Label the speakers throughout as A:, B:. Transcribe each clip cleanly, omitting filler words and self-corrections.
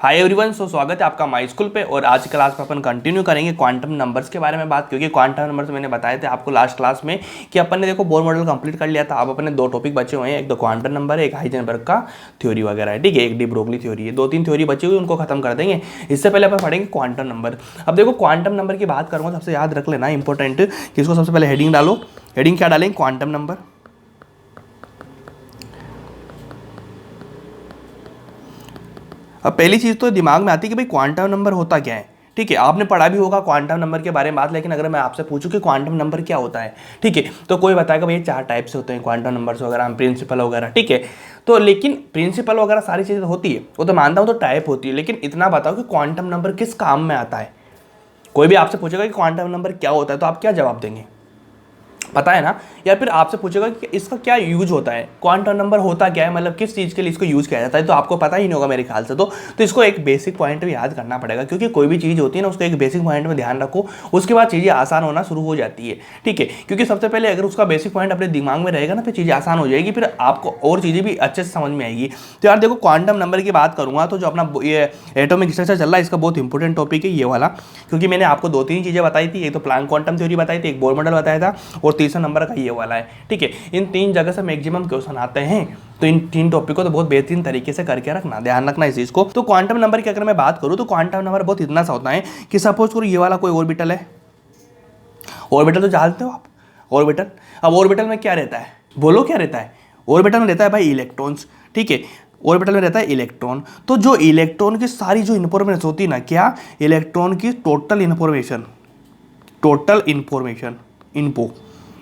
A: Hi everyone, स्वागत है आपका माई स्कूल पे। और आज की क्लास में अपन कंटिन्यू करेंगे क्वांटम नंबर्स के बारे में बात, क्योंकि क्वांटम नंबर्स मैंने बताए थे आपको लास्ट क्लास में कि अपन ने देखो बोर मॉडल कंप्लीट कर लिया था। अब अपने दो टॉपिक बचे हुए हैं, एक तो क्वांटम नंबर है, एक हाइजेनबर्ग का थ्योरी वगैरह है, ठीक है, एक डी ब्रोगली थ्योरी है। दो तीन थ्योरी बची हुई, उनको खत्म कर देंगे। इससे पहले अपन पढ़ेंगे क्वांटम नंबर। अब देखो क्वांटम नंबर की बात करूँगा, सबसे याद रख लेना इंपॉर्टेंट कि इसको सबसे पहले हेडिंग डालो। हेडिंग क्या डालेंगे? Quantum number. अब पहली चीज़ तो दिमाग में आती है कि भाई क्वांटम नंबर होता क्या है। ठीक है, आपने पढ़ा भी होगा क्वांटम नंबर के बारे में बात, लेकिन अगर मैं आपसे पूछूं कि क्वांटम नंबर क्या होता है, ठीक है, तो कोई बताएगा भाई चार टाइप से होते हैं क्वांटम नंबर्स वगैरह, प्रिंसिपल वगैरह, ठीक है। तो लेकिन प्रिंसिपल वगैरह सारी चीज़ें होती है, वो तो मानता हूँ, तो टाइप होती है, लेकिन इतना बताओ कि क्वांटम नंबर किस काम में आता है। कोई भी आपसे पूछेगा कि क्वांटम नंबर क्या होता है, तो आप क्या जवाब देंगे? पता है ना। या फिर आपसे पूछेगा कि इसका क्या यूज होता है, क्वांटम नंबर होता क्या है, मतलब किस चीज़ के लिए इसको यूज़ किया जाता है, तो आपको पता ही नहीं होगा मेरे ख्याल से। तो इसको एक बेसिक पॉइंट भी याद करना पड़ेगा, क्योंकि कोई भी चीज़ होती है ना, उसको एक बेसिक पॉइंट में ध्यान रखो, उसके बाद चीज़ें आसान होना शुरू हो जाती है, ठीक है। क्योंकि सबसे पहले अगर उसका बेसिक पॉइंट अपने दिमाग में रहेगा ना, फिर चीज़ें आसान हो जाएगी, फिर आपको और चीज़ें भी अच्छे से समझ में आएगी। तो यार देखो, क्वांटम नंबर की बात करूँगा तो जो अपना ये एटॉमिक स्ट्रक्चर चल रहा है, इसका बहुत इंपॉर्टेंट टॉपिक है ये वाला, क्योंकि मैंने आपको दो तीन चीज़ें बताई थी। एक तो प्लैंक क्वांटम थ्योरी बताई थी, एक बोर मॉडल बताया था, और तीसरा नंबर का ये वाला है, ठीक है। इन तीन जगह से मैक्सिमम क्वेश्चन आते हैं, तो इन तीन टॉपिक को तो बहुत बेहतरीन तरीके से करके रखना, ध्यान रखना इस चीज को। तो क्वांटम नंबर की अगर मैं बात करूं, तो क्वांटम नंबर बहुत इतना सा होता है कि सपोज करो ये वाला कोई ऑर्बिटल है। ऑर्बिटल तो जानते हो आप, ऑर्बिटल। अब ऑर्बिटल में क्या रहता है, बोलो क्या रहता है? ऑर्बिटल में रहता है भाई इलेक्ट्रॉन्स, ठीक है। ऑर्बिटल में रहता है इलेक्ट्रॉन। तो जो इलेक्ट्रॉन की सारी जो इंफॉर्मेशन होती है ना, क्या? इलेक्ट्रॉन की total information, total information, info,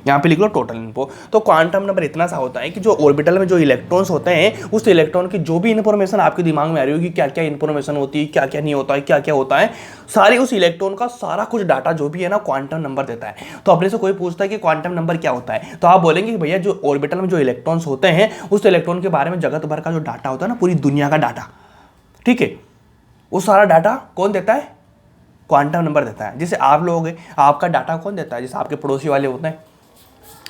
A: यहाँ पे लिख लो टोटल इनपो। तो क्वांटम नंबर इतना सा होता है कि जो ऑर्बिटल में जो इलेक्ट्रॉन्स होते हैं, उस इलेक्ट्रॉन की जो भी इन्फॉर्मेशन आपके दिमाग में आ रही होगी, क्या क्या इन्फॉर्मेशन होती है, क्या क्या नहीं होता है, क्या क्या होता है, सारी उस इलेक्ट्रॉन का सारा कुछ डाटा जो भी है ना, क्वांटम नंबर देता है। तो अपने से कोई पूछता है कि क्वांटम नंबर क्या होता है, तो आप बोलेंगे कि भैया जो ऑर्बिटल में जो इलेक्ट्रॉन्स होते हैं, उस इलेक्ट्रॉन के बारे में जगत भर का जो डाटा होता है ना, पूरी दुनिया का डाटा, ठीक है, वो सारा डाटा कौन देता है? क्वांटम नंबर देता है। जैसे आप लोग हैं, आपका डाटा कौन देता है? जैसे आपके पड़ोसी वाले होते हैं,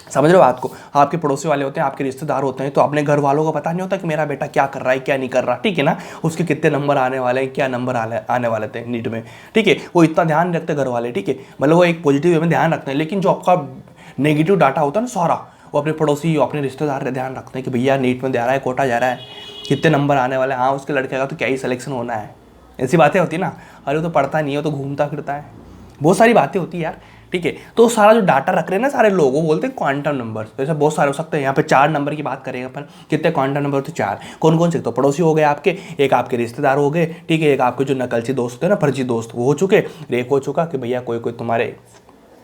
A: समझ रहे हो बात को, आपके पड़ोसी वाले होते हैं, आपके रिश्तेदार होते हैं, तो अपने घर वालों को पता नहीं होता कि मेरा बेटा क्या कर रहा है, क्या नहीं कर रहा, ठीक है ना, उसके कितने नंबर आने वाले हैं, क्या नंबर आने वाले थे नीट में, ठीक है, वो इतना ध्यान नहीं रखते घर वाले, ठीक है, मतलब वो एक पॉजिटिव वे में ध्यान रखते हैं। लेकिन जो आपका नेगेटिव डाटा होता है ना सारा, वो अपने पड़ोसी, अपने रिश्तेदार ध्यान रखते हैं कि भैया नीट में जा रहा है, कोटा जा रहा है, कितने नंबर आने वाले हैं, हाँ उसके लड़के का तो क्या ही सिलेक्शन होना है, ऐसी बातें होती है ना। अरे वो तो पढ़ता नहीं है, वो तो घूमता फिरता है, बहुत सारी बातें होती है यार, ठीक है। तो सारा जो डाटा रख रहे हैं ना सारे लोग, वो बोलते हैं क्वांटम नंबर। जैसे बहुत सारे हो सकते हैं, यहाँ पे चार नंबर की बात करेंगे अपन, कितने क्वांटम नंबर होते हैं? चार। कौन कौन से? तो पड़ोसी हो गए आपके, एक आपके रिश्तेदार हो गए, ठीक है, एक आपके जो नकलची दोस्त होते हैं ना, फर्जी दोस्त, वो हो चुके, एक हो चुका कि भैया कोई कोई तुम्हारे,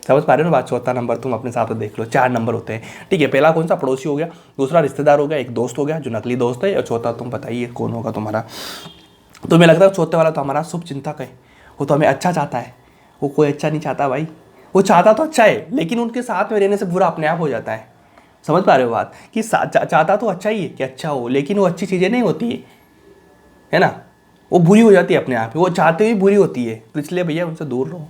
A: समझ पा रहे हो ना बात, चौथा नंबर तुम अपने साथ देख लो, चार नंबर होते हैं, ठीक है। पहला कौन सा? पड़ोसी हो गया, दूसरा रिश्तेदार हो गया, एक दोस्त हो गया जो नकली दोस्त है, और चौथा तुम बताइए कौन होगा तुम्हारा। तो मुझे लगता है चौथे वाला तो हमारा शुभ चिंतक है, वो तो हमें अच्छा चाहता है। वो कोई अच्छा नहीं चाहता भाई, वो चाहता तो अच्छा है, लेकिन उनके साथ में रहने से बुरा अपने आप हो जाता है। समझ पा रहे हो बात कि चाहता तो अच्छा ही है कि अच्छा हो, लेकिन वो अच्छी चीज़ें नहीं होती है ना, वो बुरी हो जाती है अपने आप ही, वो चाहते हुए बुरी होती है। तो इसलिए भैया उनसे दूर रहो,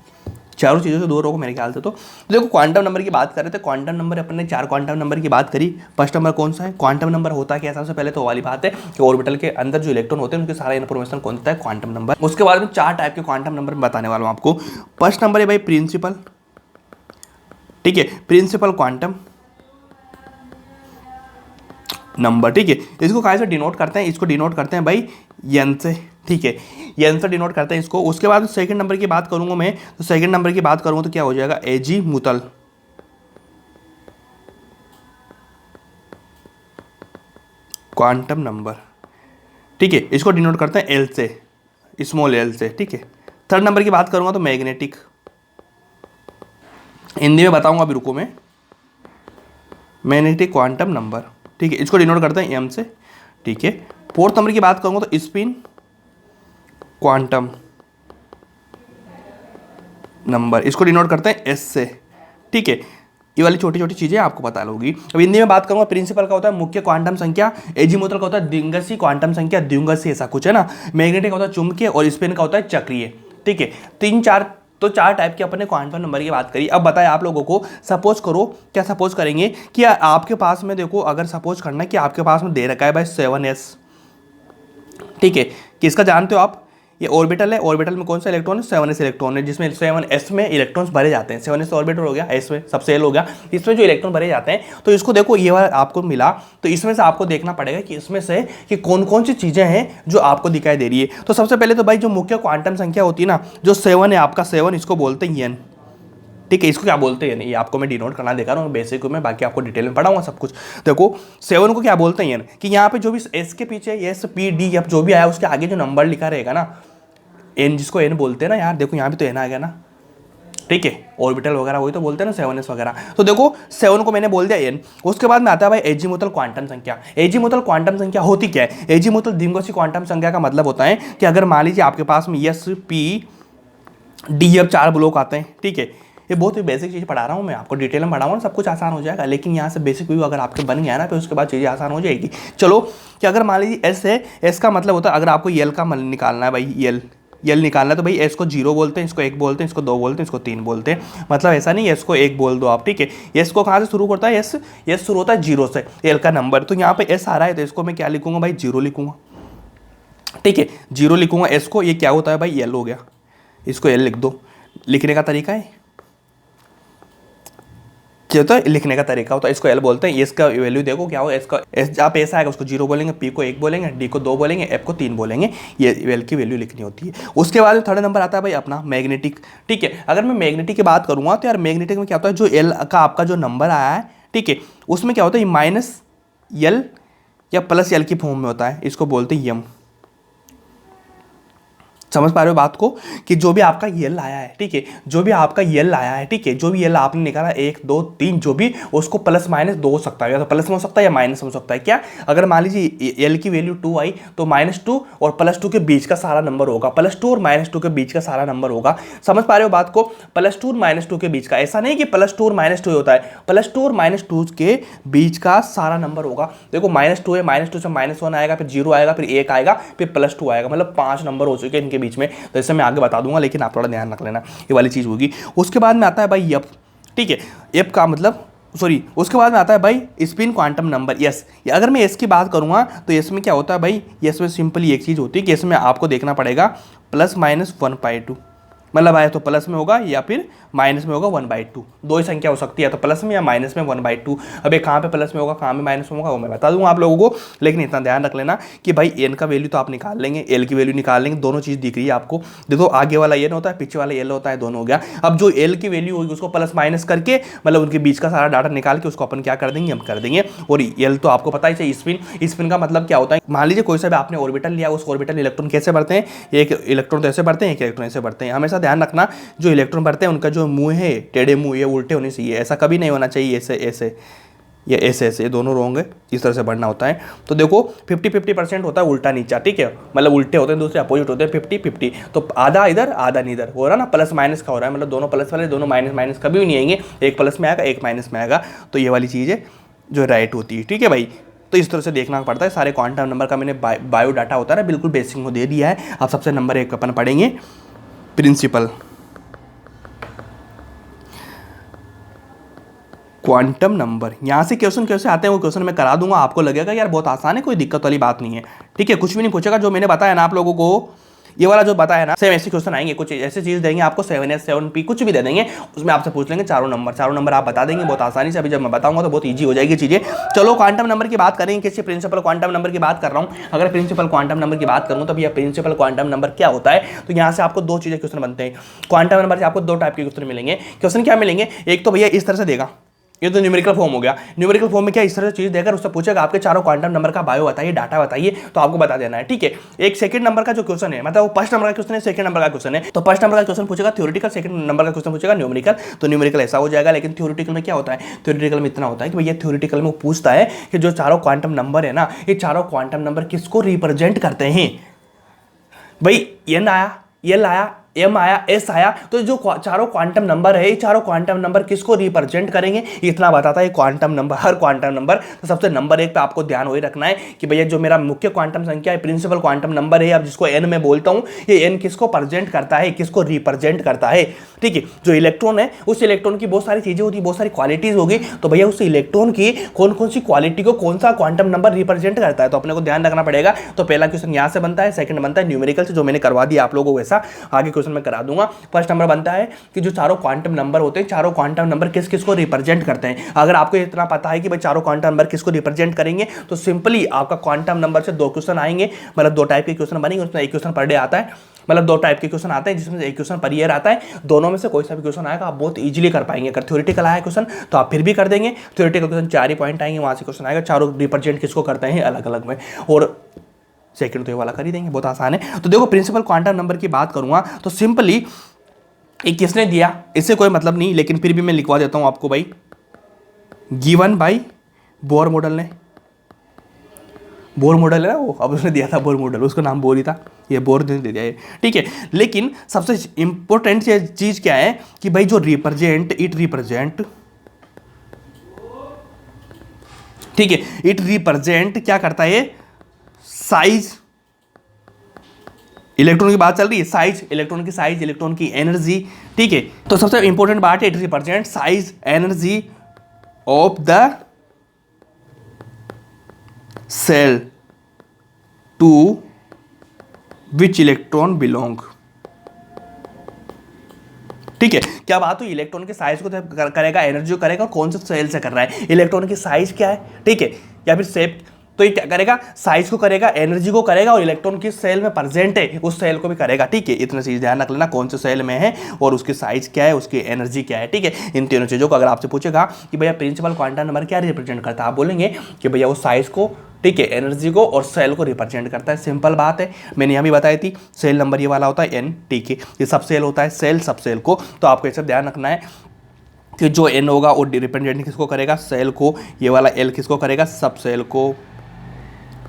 A: चारों चीज़ों से दूर रहो मेरे ख्याल से। तो देखो क्वांटम नंबर की बात कर रहे थे, क्वांटम नंबर अपन ने चार क्वांटम नंबर की बात करी। फर्स्ट नंबर कौन सा है? क्वांटम नंबर होता क्या है? सबसे पहले तो वाली बात है कि ऑर्बिटल के अंदर जो इलेक्ट्रॉन होते हैं, उनके सारा इन्फॉर्मेशन कौन देता है? Quantum number. उसके बाद में चार टाइप के क्वांटम नंबर बताने वाला हूँ आपको। फर्स्ट नंबर है भाई प्रिंसिपल, ठीक है, प्रिंसिपल क्वांटम नंबर, ठीक है। इसको कहाँ से डिनोट करते हैं? इसको डिनोट करते हैं भाई एन से, ठीक है, एन से डिनोट करते हैं इसको। उसके बाद सेकंड नंबर की बात करूंगा मैं, तो सेकंड नंबर की बात करूंगा तो क्या हो जाएगा? एजी मुतल क्वांटम नंबर, ठीक है, इसको डिनोट करते हैं एल से, स्मॉल एल से, ठीक है। थर्ड नंबर की बात करूंगा तो मैग्नेटिक, हिंदी में बताऊंगा अभी, रुको मैं, मैग्नेटिक क्वांटम नंबर, ठीक है, इसको डिनोट करते हैं एम से, ठीक है। फोर्थ नंबर की बात करूंगा तो स्पिन क्वांटम नंबर, इसको डिनोट करते हैं एस से, ठीक है। ये वाली छोटी छोटी चीजें आपको पता होगी। अब हिंदी में बात करूंगा, प्रिंसिपल का होता है मुख्य क्वांटम संख्या, एजीमुथल का होता है द्विंगसी क्वांटम संख्या, द्विंगसी ऐसा कुछ है ना, मैग्नेटिक का होता है चुंबकीय, और स्पिन का होता है चक्रीय, ठीक है। तीन चार, तो चार टाइप के अपने क्वांटम नंबर की बात करी। अब बताएं आप लोगों को, सपोज करो, क्या सपोज करेंगे कि आपके पास में, देखो अगर सपोज करना है कि आपके पास में दे रखा है भाई 7s, ठीक है, किसका जानते हो आप? ये ऑर्बिटल है, ऑर्बिटल में कौन सा इलेक्ट्रॉन है, 7s इलेक्ट्रॉन है, जिसमें 7s में इलेक्ट्रॉन्स भरे जाते हैं। 7s ऑर्बिटल हो गया, s में सब सेल हो गया, इसमें जो इलेक्ट्रॉन भरे जाते हैं। तो इसको देखो ये वाला आपको मिला, तो इसमें से आपको देखना पड़ेगा कि इसमें से कि कौन कौन सी चीज़ें हैं जो आपको दिखाई दे रही है। तो सबसे पहले तो भाई जो मुख्य क्वांटम संख्या होती है ना, जो 7 है आपका 7, इसको बोलते हैं n, ठीक है। इसको क्या बोलते हैं, ये आपको मैं डिनोट करना देखा रहा हूँ बेसिक में, बाकी आपको डिटेल में पढ़ाऊंगा सब कुछ। देखो 7 को क्या बोलते हैं कि यहाँ पे जो भी s के पीछे s p d या जो भी आया उसके आगे जो नंबर लिखा रहेगा ना, n, जिसको n बोलते हैं ना यार, देखो यहाँ भी तो n आ गया ना, ठीक है, ऑर्बिटल वगैरह वही तो बोलते हैं ना 7s वगैरह। तो देखो 7 को मैंने बोल दिया n। उसके बाद में आता है भाई एजीमुथल क्वांटम संख्या। एजीमुथल क्वांटम संख्या होती क्या है, एजीमुथल द्विमूखी क्वांटम संख्या का मतलब होता है कि अगर मान लीजिए आपके पास में s p d अब 4 ब्लॉक आते हैं, ठीक है। ये बहुत ही बेसिक चीज़ पढ़ा रहा हूँ मैं आपको, डिटेल में पढ़ाऊंगा ना, सब कुछ आसान हो जाएगा, लेकिन यहाँ से बेसिक व्यू अगर आपके बन गया ना, फिर उसके बाद चीज़ें आसान हो जाएगी। चलो कि अगर मान लीजिए एस है, एस का मतलब होता है अगर आपको यल का निकालना है भाई, यल निकालना है, तो भाई एस को 0 बोलते हैं, इसको 1 बोलते हैं, इसको 2 बोलते हैं, इसको 3 बोलते हैं। मतलब ऐसा नहीं एस को 1 बोल दो आप, ठीक है। एस को कहाँ से शुरू करता है, एस शुरू होता है 0 से, एल का नंबर। तो यहाँ पे एस आ रहा है तो इसको मैं क्या लिखूंगा भाई, 0 लिखूंगा, ठीक है, 0 लिखूंगा एस को। ये क्या होता है भाई, यल हो गया, इसको एल लिख दो। लिखने का तरीका है क्या होता है, लिखने का तरीका होता है, इसको एल बोलते हैं। इसका वैल्यू देखो क्या हो, इसका एस आप ऐसा आएगा उसको 0 बोलेंगे, पी को 1 बोलेंगे, डी को 2 बोलेंगे, एफ को 3 बोलेंगे, ये एल की वैल्यू लिखनी होती है। उसके बाद थर्ड नंबर आता है भाई अपना मैग्नेटिक, ठीक है। अगर मैं मैग्नेटिक की बात करूँगा तो यार मैग्नेटिक में क्या होता है, जो एल का आपका जो नंबर आया है, ठीक है, उसमें क्या होता है, माइनस यल या प्लस यल की फॉर्म में होता है, इसको बोलते हैं यम। समझ पा रहे हो बात को, कि जो भी आपका यल आया है, ठीक है, जो भी आपका यल आया है, ठीक है, जो भी यल आपने निकाला 1 2 3 जो भी, उसको प्लस माइनस 2 हो सकता है, या तो प्लस में हो सकता है या माइनस में हो सकता है। क्या अगर मान लीजिए यल की वैल्यू 2 आई तो -2 और +2 के बीच का सारा नंबर होगा, +2 और -2 के बीच का सारा नंबर होगा। समझ पा रहे हो बात को, +2 और -2 के बीच का, ऐसा नहीं कि +2 और -2 होता है, +2 और -2 के बीच का सारा नंबर होगा। देखो -2 है, -2 से -1 आएगा, फिर 0 आएगा, फिर 1 आएगा, फिर +2 आएगा, मतलब 5 नंबर हो चुके हैं इनके बीच में। तो इससे मैं आगे बता दूंगा, लेकिन आप थोड़ा ध्यान रख लेना, ये वाली चीज़ होगी। उसके बाद में आता है भाई एफ, ठीक है, एफ का मतलब सॉरी, उसके बाद में आता है भाई स्पिन क्वांटम नंबर यस। अगर मैं एस की बात करूँगा तो एस में क्या होता है भाई, यस में सिंपली एक चीज़ होती है कि इसमें आपको देखना पड़ेगा +-1/2, मतलब आया तो प्लस में होगा या फिर माइनस में होगा 1/2, दो ही संख्या हो सकती है, तो प्लस में या माइनस में 1/2। अब ये कहाँ पे प्लस में होगा, कहाँ पे माइनस में होगा, वो मैं बता दूंगा आप लोगों को, लेकिन इतना ध्यान रख लेना कि भाई एन का वैल्यू तो आप निकाल लेंगे, एल की वैल्यू निकाल लेंगे, दोनों चीज़ दिख रही है आपको। देखो आगे वाला एन होता है, पीछे वाला एल होता है, दोनों हो गया। अब जो एल की वैल्यू होगी उसको प्लस माइनस करके, मतलब उनके बीच का सारा डाटा निकाल के उसको अपन क्या कर देंगे, हम कर देंगे। और एल तो आपको पता ही चाहिए, स्पिन का मतलब क्या होता है, मान लीजिए कोई सा भी आपने ऑर्बिटल लिया, उस ऑर्बिटल इलेक्ट्रॉन कैसे बढ़ते हैं, एक इलेक्ट्रॉन तो ऐसे बढ़ते हैं, एक इलेक्ट्रॉन ऐसे बढ़ते हैं। हमेशा ध्यान रखना जो इलेक्ट्रॉन बढ़ते हैं उनका जो मुंह है, टेढ़े मुंह, ये उल्टे होने चाहिए, ऐसा कभी नहीं होना चाहिए ऐसे ऐसे या ऐसे ऐसे, ये दोनों रॉन्ग है, इस तरह से बढ़ना होता है। तो देखो 50-50% होता है उल्टा नीचा, ठीक है, मतलब उल्टे होते हैं, दूसरे अपोजिट होते हैं 50-50। तो आधा इधर आधा इधर हो रहा ना, प्लस माइनस का हो रहा है, मतलब दोनों प्लस वाले दोनों माइनस माइनस कभी भी नहीं आएंगे, एक प्लस में आएगा एक माइनस में आएगा। तो ये वाली चीज़ है जो राइट होती है, ठीक है भाई। तो इस तरह से देखना पड़ता है। सारे क्वांटम नंबर का मैंने बायो डाटा होता है ना, बिल्कुल बेसिक को दे दिया है। अब सबसे नंबर 1 अपन पढ़ेंगे प्रिंसिपल क्वांटम नंबर। यहाँ से क्वेश्चन कैसे आते हैं वो क्वेश्चन मैं करा दूंगा, आपको लगेगा यार बहुत आसान है, कोई दिक्कत वाली बात नहीं है, ठीक है, कुछ भी नहीं पूछेगा। जो मैंने बताया ना आप लोगों को, ये वाला जो बताया ना, सेम ऐसे क्वेश्चन आएंगे, कुछ ऐसी चीज देंगे आपको, 7s 7p कुछ भी दे देंगे, उसमें आपसे पूछ लेंगे चारों नंबर आप बता देंगे बहुत आसानी से। अभी जब मैं बताऊंगा तो बहुत ईजी हो जाएगी चीजें। चलो क्वांटम नंबर की बात करेंगे, किसी प्रिंसिपल क्वांटम नंबर की बात कर रहा हूँ। अगर प्रिंसिपल क्वांटम नंबर की बात करूँ तो भैया प्रिंसिपल क्वांटम नंबर क्या होता है, तो यहाँ से आपको दो चीजें क्वेश्चन बनते हैं। क्वांटम नंबर से आपको दो टाइप के क्वेश्चन मिलेंगे। क्वेश्चन क्या मिलेंगे, एक तो भैया इस तरह से देगा, ये तो न्यूमेरिकल फॉर्म हो गया। न्यूमेरिकल फॉर्म में क्या इस तरह से चीज देकर उससे पूछेगा आपके चारों क्वांटम नंबर का बायो बताइए, डाटा बताइए, तो आपको बता देना है, ठीक है। एक सेकंड नंबर का जो क्वेश्चन है, मतलब वो फर्स्ट नंबर का क्वेश्चन है, सेकंड नंबर का क्वेश्चन है, तो फर्स्ट नंबर का क्वेश्चन पूछेगा थ्योरेटिकल, सेकंड नंबर का क्वेश्चन पूछेगा न्यूमेरिकल। तो न्यूमेरिकल ऐसा हो जाएगा, लेकिन थ्योरेटिकल में क्या होता है, थ्योरेटिकल में इतना होता है कि भैया थ्योरेटिकल में वो पूछता है कि जो चारों क्वांटम नंबर है ना, ये चारों क्वांटम नंबर किसको रिप्रेजेंट करते हैं। भाई एन आया, एल आया, M आया, S आया, तो जो चारों क्वांटम नंबर है, ये चारों क्वांटम नंबर किसको रिप्रेजेंट करेंगे, इतना बताता है क्वांटम नंबर, हर क्वांटम नंबर। तो सबसे नंबर 1 पे आपको ध्यान वही रखना है कि भैया जो मेरा मुख्य क्वांटम संख्या है, प्रिंसिपल क्वांटम नंबर है, अब जिसको n में बोलता हूं, ये n किसको प्रेजेंट करता है, किसको रिप्रेजेंट करता है, ठीक है। जो इलेक्ट्रॉन है, उस इलेक्ट्रॉन की बहुत सारी चीजें होती है, बहुत सारी क्वालिटीज होगी, तो भैया उस इलेक्ट्रॉन की कौन कौन सी क्वालिटी को कौन सा क्वांटम नंबर रिप्रेजेंट करता है, तो अपने को ध्यान रखना पड़ेगा। तो पहला क्वेश्चन यहां से बनता है, सेकंड बनता है न्यूमेरिकल से, जो मैंने करवा दिया आप लोगों को, वैसा आगे क्वेश्चन में करा दूंगा। फर्स्ट नंबर बनता है कि जो चारों क्वांटम नंबर होते हैं, चारों क्वांटम नंबर किस किस को रिप्रेजेंट करते हैं। अगर आपको इतना पता है कि भाई चारों क्वांटम नंबर किसको रिप्रेजेंट करेंगे, तो सिंपली आपका क्वांटम नंबर से 2 क्वेश्चन आएंगे, मतलब 2 टाइप के क्वेश्चन बनेंगे, उसमें 1 क्वेश्चन पर डे आता है, मतलब 2 टाइप के क्वेश्चन आते हैं, जिसमें से 1 क्वेश्चन पर ईयर आता है। दोनों में से कोई सा भी क्वेश्चन आएगा आप बहुत इजीली कर पाएंगे। अगर थ्योरेटिकल आया क्वेश्चन तो आप फिर भी कर देंगे, थ्योरेटिकल क्वेश्चन 4 ही पॉइंट आएंगे, वहां से क्वेश्चन आएगा, चारों रिप्रेजेंट किसको करते हैं अलग अलग में, और सेकंड तो ये वाला कर ही देंगे, बहुत आसान है। तो देखो प्रिंसिपल क्वांटम नंबर की बात करूंगा तो सिंपली एक किसने दिया, इससे कोई मतलब नहीं, लेकिन फिर भी मैं लिखवा देता हूं आपको भाई, गिवन बाय बोर मॉडल ने, बोर मॉडल है ना वो, अब उसने दिया था बोर मॉडल, उसका नाम बोर ही था, ये बोर ने दे दिया है, ठीक है। लेकिन सबसे इंपॉर्टेंट चीज क्या है कि भाई जो रिप्रेजेंट, इट रिप्रेजेंट, ठीक है, इट रिप्रेजेंट क्या करता है, साइज, इलेक्ट्रॉन की बात चल रही है, साइज, इलेक्ट्रॉन की साइज, इलेक्ट्रॉन की एनर्जी, ठीक है। तो सबसे इंपॉर्टेंट बात है, it represent size energy of the shell to which electron belong, ठीक है। क्या बात हुई, इलेक्ट्रॉन के साइज को करेगा, एनर्जी को करेगा, और कौन से सेल से कर रहा है, इलेक्ट्रॉन की साइज क्या है, ठीक है, या फिर शेप, तो ये क्या करेगा, साइज को करेगा, एनर्जी को करेगा, और इलेक्ट्रॉन किस सेल में प्रेजेंट है उस सेल को भी करेगा, ठीक है। इतना चीज ध्यान रख लेना, कौन से सेल में है और उसकी साइज क्या है, उसकी एनर्जी क्या है, ठीक है। इन तीनों चीजों को अगर आपसे पूछेगा कि भैया प्रिंसिपल क्वांटम नंबर क्या रिप्रेजेंट करता है, आप बोलेंगे कि भैया वो साइज को, ठीक है, एनर्जी को और सेल को रिप्रेजेंट करता है। सिंपल बात है, मैंने यहाँ भी बताई थी, सेल नंबर ये वाला होता है n, ठीक है, ये सब सेल होता है, सेल सब सेल को, तो आपको ये सब ध्यान रखना है कि जो n होगा वो रिप्रेजेंट किसको करेगा, सेल को, ये वाला l किसको करेगा, सब सेल को,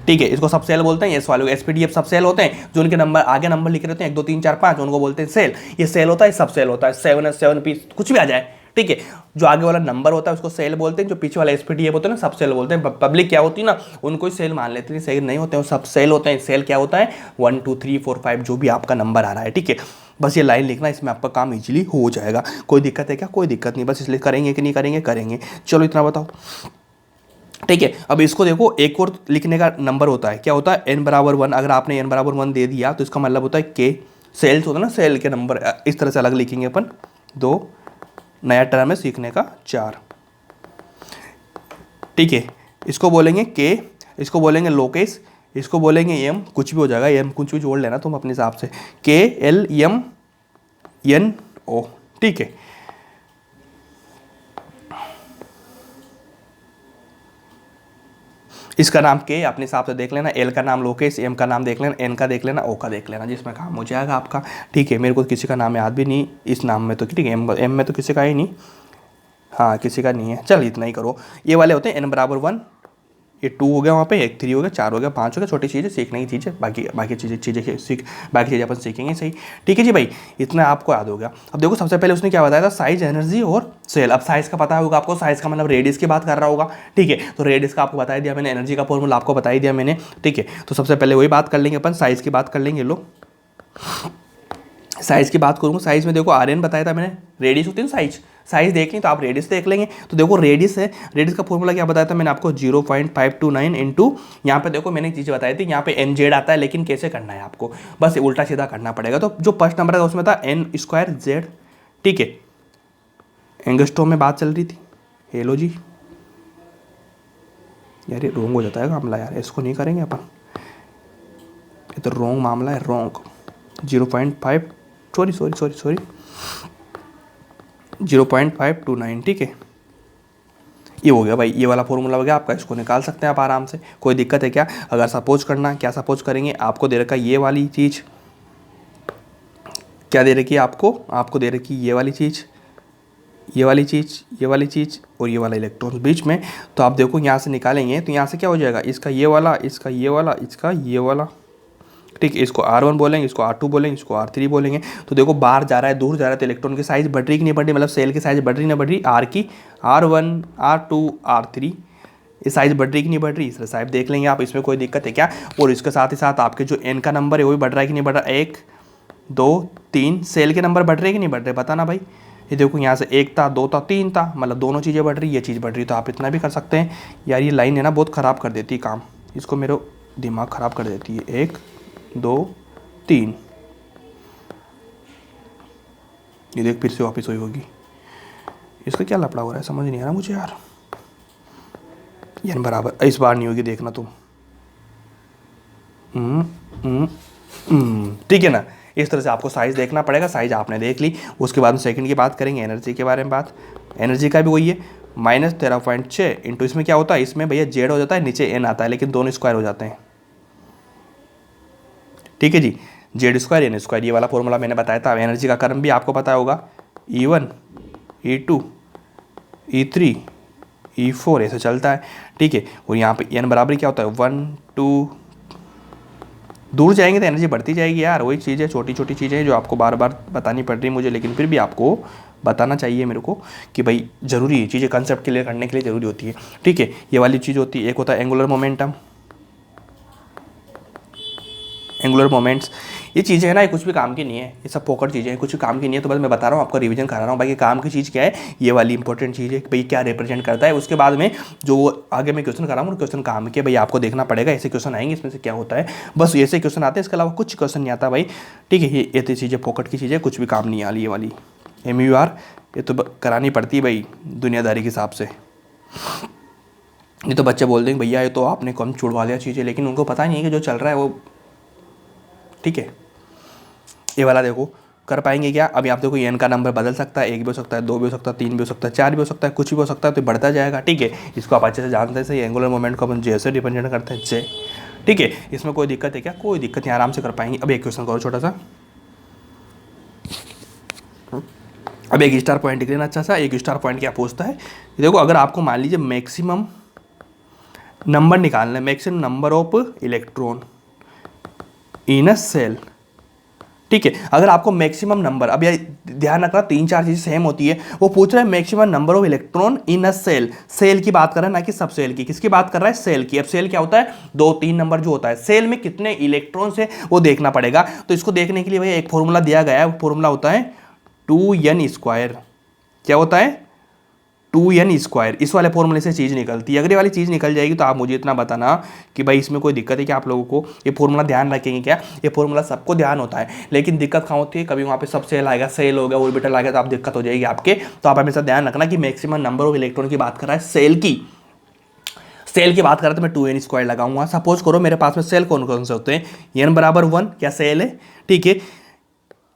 A: ठीक है। इसको सब सेल बोलते हैं, इस वाले को SPDF सब सेल होते हैं, जो उनके नंबर आगे नंबर लिखे रहते हैं 1 2 3 4 5, उनको बोलते हैं सेल। ये सेल होता है, सब सेल होता है, 7 पीस कुछ भी आ जाए, ठीक है। जो आगे वाला नंबर होता है उसको सेल बोलते हैं, जो पीछे वाला SPDF होता है ना, सब सेल बोलते हैं। पब्लिक क्या होती है ना, उनको ही सेल मान लेते हैं, सेल नहीं होते हैं, सब सेल होते हैं। सेल क्या होता है, 1 2 3 4 5 जो भी आपका नंबर आ रहा है, ठीक है। बस ये लाइन लिखना, इसमें आपका काम इजीली हो जाएगा। कोई दिक्कत है क्या, कोई दिक्कत नहीं, बस इसलिए करेंगे कि नहीं करेंगे, करेंगे। चलो इतना बताओ, ठीक है। अब इसको देखो, एक और लिखने का नंबर होता है, क्या होता है, n बराबर 1। अगर आपने n बराबर 1 दे दिया तो इसका मतलब होता है k, सेल्स होता है ना, सेल के नंबर इस तरह से अलग लिखेंगे अपन, 2 नया टर्म है सीखने का, 4, ठीक है। इसको बोलेंगे k, इसको बोलेंगे लोकेस, इसको बोलेंगे m, कुछ भी हो जाएगा, m कुछ भी जोड़ लेना तुम अपने हिसाब से, k l m n o, ठीक है। इसका नाम के अपने हिसाब से देख लेना, एल का नाम लोकेश, एम का नाम देख लेना, एन का देख लेना, ओ का देख लेना, जिसमें काम हो जाएगा आपका, ठीक है। मेरे को किसी का नाम याद भी नहीं इस नाम में, तो ठीक है, एम में तो किसी का ही नहीं, हाँ किसी का नहीं है, चल इतना ही करो। ये वाले होते हैं एन बराबर 1, ये 2 हो गया, वहाँ पे 1 3 हो गया, 4 हो गया, 5 हो गया, छोटी चीज़ें सीखने की चीज़ें, बाकी बाकी चीज़ें अपन सीखेंगे, सही, ठीक है जी भाई, इतना आपको याद हो गया। अब देखो सबसे पहले उसने क्या बताया था, साइज, एनर्जी और सेल। अब साइज का पता होगा आपको, साइज का मतलब रेडियस की बात कर रहा होगा, ठीक है। तो रेडियस का आपको बता दिया मैंने, एनर्जी का फॉर्मूला आपको बता ही दिया मैंने, ठीक है। तो सबसे पहले वही बात कर लेंगे अपन, साइज की बात कर लेंगे। लो साइज की बात करूँगा, साइज में देखो RN बताया था मैंने, रेडियस होती है ना साइज, साइज देख लें तो आप रेडियस देख लेंगे। तो देखो रेडियस है, रेडियस का फॉर्मूला क्या बताया था मैंने आपको, 0.529 इंटू, यहाँ पे देखो मैंने चीज़ बताई थी, यहाँ पे NZ आता है, लेकिन कैसे करना है आपको, बस उल्टा सीधा करना पड़ेगा। तो जो फर्स्ट नंबर था उसमें था n²Z, ठीक है, एंगस्ट्रोम में बात चल रही थी। हेलो जी, यार ये रोंग हो जाता है मामला यार, इसको नहीं करेंगे अपन, ये तो रोंग मामला है, रोंग। 0.5 सॉरी 0.529, ठीक है। ये हो गया भाई, ये वाला फॉर्मूला हो गया आपका, इसको निकाल सकते हैं आप आराम से, कोई दिक्कत है क्या। अगर सपोज करना, क्या सपोज करेंगे, आपको दे रखा ये वाली चीज़, क्या दे रखी है आपको दे रखी ये वाली चीज़, ये वाली चीज़, ये वाली चीज़ और ये वाला इलेक्ट्रॉन बीच में। तो आप देखो यहाँ से निकालेंगे तो यहाँ से क्या हो जाएगा, इसका ये वाला, इसका ये वाला, इसका ये वाला, ठीक है, इसको R1 बोलेंगे, इसको R2 बोलेंगे, इसको R3 बोलेंगे। तो देखो बाहर जा रहा है, दूर जा रहा है, तो इलेक्ट्रॉन की साइज बढ़ रही कि नहीं बढ़ रही, मतलब सेल की साइज बढ़ रही नहीं बढ़ रही, R की R1 R2 R3 ये साइज बढ़ रही कि नहीं बढ़ रही, इसलिए साइज देख लेंगे आप, इसमें कोई दिक्कत है क्या। और इसके साथ ही साथ आपके जो n का नंबर है वो भी बढ़ रहा है कि नहीं बढ़ रहा, 1 2 3 सेल के नंबर बढ़ रहे कि नहीं बढ़ रहे, बताना भाई। ये देखो यहाँ से 1 था, 2 था, 3 था, मतलब दोनों चीज़ें बढ़ रही, ये चीज़ बढ़ रही। तो आप इतना भी कर सकते हैं। यार ये लाइन है ना बहुत ख़राब कर देती है काम, इसको मेरा दिमाग ख़राब कर देती है। 1 2 3 ये देख फिर से वापस हुई होगी, इसका क्या लफड़ा हो रहा है समझ नहीं आ रहा मुझे यार। n बराबर, इस बार नहीं होगी देखना तुम। ठीक है ना, इस तरह से आपको साइज देखना पड़ेगा। साइज आपने देख ली, उसके बाद में सेकंड की बात करेंगे, एनर्जी के बारे में बात। एनर्जी का भी वही है, -13.6 इंटू इसमें क्या होता है, इसमें भैया जेड हो जाता है, नीचे एन आता है, लेकिन दोनों स्क्वायर हो जाते हैं। ठीक है जी, जेड स्क्वायर एन स्क्वायर, ये वाला फॉर्मूला मैंने बताया था। एनर्जी का क्रम भी आपको पता होगा, E1 E2 E3 E4 ऐसे चलता है। ठीक है, और यहाँ पे n बराबर क्या होता है 1 2, दूर जाएंगे तो एनर्जी बढ़ती जाएगी यार, वही चीज़ है, छोटी छोटी चीज़ें जो आपको बार बार बतानी पड़ रही है मुझे, लेकिन फिर भी आपको बताना चाहिए मेरे को कि भाई ज़रूरी है चीज़ें, कंसेप्ट क्लियर करने के लिए ज़रूरी होती है। ठीक है, ये वाली चीज़ होती है। एक होता है एंगुलर मोमेंटम, एंगुलर मोमेंट्स, ये चीज़ें है ना, ये कुछ भी काम की नहीं है, ये सब पोकट चीज़ें हैं, कुछ भी काम की नहीं है। तो बस मैं बता रहा हूँ आपको, रिवीजन करा रहा हूँ। बाकी काम की चीज़ क्या है, ये वाली इंपॉर्टेंट चीज़ है कि भाई क्या रिप्रेजेंट करता है। उसके बाद में जो आगे मैं क्वेश्चन करा हूँ, क्वेश्चन काम के भाई आपको देखना पड़ेगा, ऐसे क्वेश्चन आएंगे, इसमें से क्या होता है, बस ऐसे क्वेश्चन आते हैं, इसके अलावा कुछ क्वेश्चन नहीं आता भाई। ठीक है, ये ऐसी चीज़ें पोकट की चीज़ें, कुछ भी काम नहीं आ रही। ये वाली MUR ये तो करानी पड़ती है भाई दुनियादारी के हिसाब से। ये तो बच्चे बोल देंगे भैया ये तो आपने कम छुड़वा लिया चीज़ें, लेकिन उनको पता नहीं है कि जो चल रहा है वो। ठीक है, ये वाला देखो कर पाएंगे क्या। अभी आप देखो n का नंबर बदल सकता है, 1 भी हो सकता है, 2 भी हो सकता है, 3 भी हो सकता है, 4 भी हो सकता है, कुछ भी हो सकता है, तो बढ़ता जाएगा। ठीक है, इसको आप अच्छे से जानते हैं। सही, एंगुलर मोमेंट को अपन J से रिप्रेजेंट करते हैं, J। ठीक है, इसमें कोई दिक्कत है क्या, कोई दिक्कत नहीं, आराम से कर पाएंगे। अब एक क्वेश्चन करो छोटा सा, अब एक स्टार पॉइंट लिख लेना अच्छा सा। एक स्टार पॉइंट क्या पूछता है, देखो अगर आपको मान लीजिए मैक्सिमम नंबर निकालना है, maximum number of electron in a shell. ठीक है, अगर आपको मैक्सिमम नंबर, अब ये ध्यान रखना 3-4 चीज़ें सेम होती है। वो पूछ रहा है maximum number of electron in a shell, shell की बात कर रहा है ना कि सब सेल की। किसकी बात कर रहा है, सेल की। अब सेल क्या होता है, 2-3 नंबर जो होता है, सेल में कितने इलेक्ट्रॉन्स है वो देखना पड़ेगा। तो इसको देखने के लिए भैया एक फॉर्मूला दिया गया है, वो फॉर्मूला होता है 2n²। क्या होता है 2n²। इस वाले फॉर्मूले से चीज़ निकलती है। अगर ये वाली चीज़ निकल जाएगी तो आप मुझे इतना बताना कि भाई इसमें कोई दिक्कत है कि आप लोगों को ये फॉर्मूला ध्यान रखेंगे क्या। ये फॉर्मूला सबको ध्यान होता है, लेकिन दिक्कत कहाँ होती है, कभी वहाँ पे सब सेल आएगा, सेल हो गया, ऑर्बिटल आ गया, तो आप दिक्कत हो जाएगी आपके। तो आप हमेशा ध्यान रखना कि मैक्सिमम नंबर ऑफ इलेक्ट्रॉन की बात कर रहा है सेल की। सेल की बात कर रहा तो मैं 2n² लगाऊंगा। सपोज करो मेरे पास में सेल कौन कौन से होते हैं, n बराबर 1 क्या सेल है, ठीक है,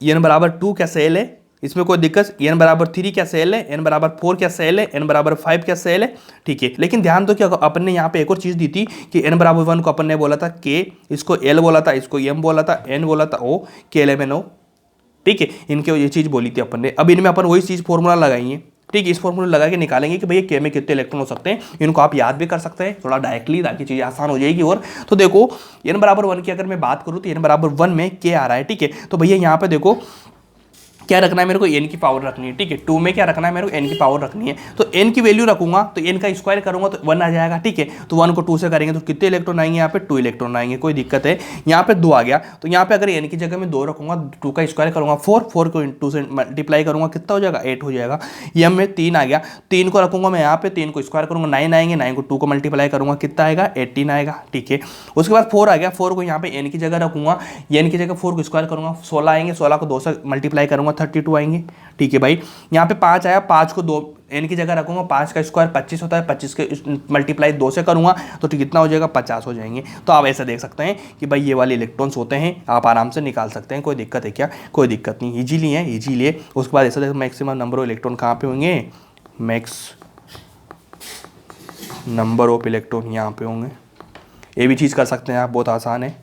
A: n बराबर 2 क्या सेल है, इसमें कोई दिक्कत, n बराबर 3 क्या सेल है, n बराबर 4 क्या सेल है, n बराबर 5 क्या सेल है। ठीक है, लेकिन ध्यान दो कि अपन ने यहाँ पे एक और चीज़ दी थी कि n बराबर 1 को अपन ने बोला था k, इसको l बोला था, इसको m बोला था, n बोला था o, k11o। ठीक है, इनके ये चीज़ बोली थी अपन ने। अब इनमें अपन वही चीज़ फॉर्मूला लगाएंगे। ठीक है, इस फॉर्मूला लगा के निकालेंगे कि भैया के में कितने इलेक्ट्रॉन हो सकते हैं। इनको आप याद भी कर सकते हैं थोड़ा डायरेक्टली, ताकि चीज़ें आसान हो जाएगी। और तो देखो n बराबर 1 की अगर मैं बात करूँ तो n बराबर 1 में k आ रहा है। ठीक है, तो भैया यहाँ पे देखो क्या रखना है मेरे को, n की पावर रखनी है। ठीक है, 2 में क्या रखना है मेरे को, n की पावर रखनी है। तो n की वैल्यू रखूंगा तो n का स्क्वायर करूंगा तो 1 आ जाएगा। ठीक है, तो 1 को 2 से करेंगे तो कितने इलेक्ट्रॉन आएंगे, यहाँ पे 2 इलेक्ट्रॉन आएंगे। कोई दिक्कत है, यहाँ पे 2 आ गया, तो यहाँ पे अगर n की जगह में 2 रखूंगा, 2 का स्क्वायर करूंगा 4 को 2 से मल्टीप्लाई करूंगा कितना हो जाएगा, 8 हो जाएगा। m में 3 आ गया, 3 को रखूंगा मैं यहाँ पे, 3 को स्क्वायर करूंगा 9 आएंगे, 9 को 2 को मल्टीप्लाई करूंगा कितना आएगा, 18 आएगा। ठीक है, उसके बाद 4 आ गया, 4 को यहाँ पे n की जगह रखूंगा, n की जगह 4 को स्क्वायर करूंगा 16 आएंगे, 16 को 2 से मल्टीप्लाई करूंगा 32 आएंगे। ठीक है भाई, यहाँ पे 5 आया, 5 को 2 n की जगह रखूंगा, 5 का स्क्वायर 25 होता है, 25 के मल्टीप्लाई 2 से करूंगा तो कितना हो जाएगा, 50 हो जाएंगे। तो आप ऐसा देख सकते हैं कि भाई ये वाले इलेक्ट्रॉन्स होते हैं, आप आराम से निकाल सकते हैं। कोई दिक्कत है क्या, कोई दिक्कत नहीं, इजीली है, इजीली है। उसके बाद ऐसा देखो मैक्सिमम नंबर ऑफ इलेक्ट्रॉन कहाँ पे होंगे, मैक्स नंबर ऑफ इलेक्ट्रॉन यहाँ पे होंगे। ये भी चीज़ कर सकते हैं आप, बहुत आसान है।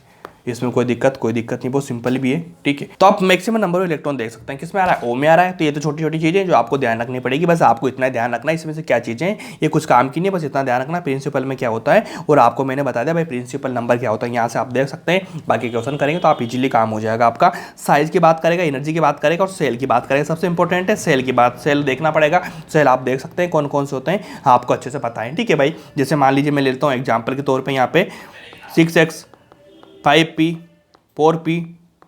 A: इसमें कोई दिक्कत नहीं, बहुत सिंपल भी है, ठीक है। तो आप मैक्सिमम नंबर ऑफ इलेक्ट्रॉन देख सकते हैं, किसमें आ रहा है, ओ में आ रहा है। तो ये तो छोटी छोटी चीजें जो आपको ध्यान रखनी पड़ेगी, बस आपको इतना ध्यान रखना है इसमें से क्या चीजें ये कुछ काम की नहीं है, बस इतना ध्यान रखना प्रिंसिपल में क्या होता है। और आपको मैंने बता दिया भाई प्रिंसिपल नंबर क्या होता है, यहाँ से आप देख सकते हैं। बाकी क्वेश्चन करेंगे तो आप इजीली काम हो जाएगा आपका। साइज की बात करेगा, एनर्जी की बात करेगा और सेल की बात करेगा। सबसे इंपॉर्टेंट है सेल की बात, सेल देखना पड़ेगा। सेल आप देख सकते हैं कौन कौन से होते हैं, आपको अच्छे से पता है, ठीक है भाई। जैसे मान लीजिए मैं लेता हूँ एग्जाम्पल के तौर पर यहाँ पे 6x 5p 4p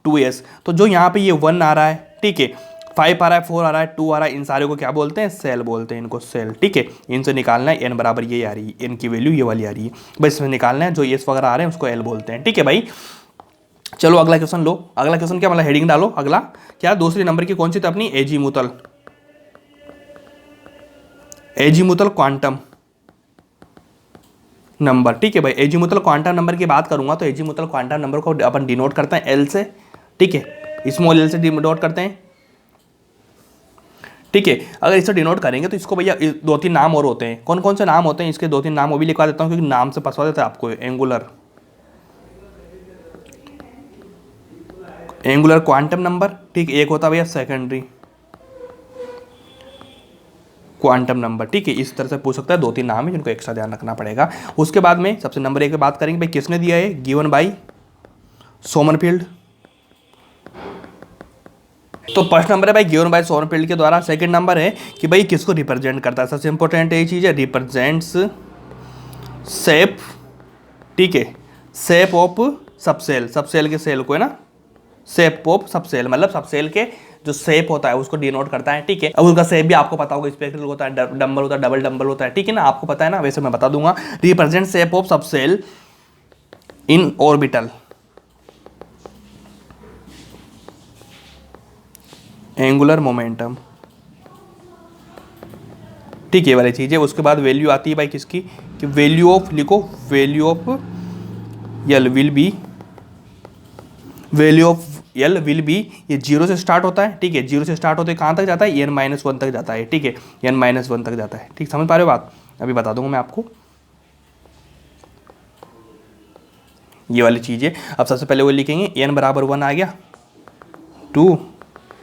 A: 2s, तो जो यहाँ पे ये 1 आ रहा है, ठीक है, 5 आ रहा है, 4 आ रहा है, 2 आ रहा है, इन सारे को क्या बोलते हैं, सेल बोलते हैं इनको, सेल, ठीक है। इनसे निकालना है n बराबर ये आ रही है, n की वैल्यू ये वाली आ रही है, बस इसमें निकालना है। जो s वगैरह आ रहे हैं उसको l बोलते हैं, ठीक है भाई। चलो अगला क्वेश्चन लो। अगला क्वेश्चन क्या, मतलब हेडिंग डालो। अगला क्या, दूसरी नंबर की कौन सी थी अपनी, एजीमुथल क्वांटम नंबर, ठीक है भाई। एजीमुथल क्वांटम नंबर की बात करूंगा तो एजीमुथल क्वांटम नंबर को अपन डिनोट करते हैं एल से, ठीक है, स्मॉल एल से डिनोट करते हैं, ठीक है। अगर इसे डिनोट करेंगे तो इसको भैया 2-3 नाम और होते हैं। कौन कौन से नाम होते हैं इसके, 2-3 नाम वो भी लिखवा देता हूँ क्योंकि नाम से फंसवा देता है आपको। एंगुलर क्वांटम नंबर, ठीक। एक होता है भैया सेकेंडरी क्वांटम नंबर, ठीक है। इस तरह से पूछ सकता है, 2-3 नाम है जिनको एक्स्ट्रा ध्यान रखना पड़ेगा। उसके बाद में सबसे नंबर 1 पे बात करेंगे भाई, किसने दिया है, गिवन बाई सोमनफील्ड। तो फर्स्ट नंबर है भाई गिवन बाय सोमनफील्ड के द्वारा। सेकंड नंबर है कि भाई किसको रिप्रेजेंट करता है, सबसे इंपॉर्टेंट ये चीज़ है, रिप्रेजेंट्स शेप, ठीक है, शेप ऑफ सबसेल, सबसेल के सेल को है ना, शेप ऑफ सबसेल, मतलब सबसेल के जो शेप होता है उसको डिनोट करता है, ठीक है। अब उसका शेप भी आपको पता होगा, स्पेक्ट्रल होता है, डंबल होता है, डबल डंबल होता है, ठीक है ना, आपको पता है ना, वैसे मैं बता दूंगा। Represent shape of subshell in orbital, angular momentum, ठीक है, वाली चीज़ है। उसके बाद वैल्यू आती है भाई किसकी, कि वैल्यू ऑफ, लिखो value of L will be, value of L will be, ये 0 से स्टार्ट होता है, ठीक है, 0 से स्टार्ट होते हैं कहाँ तक जाता है, n-1 तक जाता है, ठीक है, n-1 तक जाता है, ठीक, समझ पा रहे हो बात, अभी बता दूंगा मैं आपको ये वाली चीज़ है। अब सबसे पहले वो लिखेंगे n बराबर 1 आ गया, 2,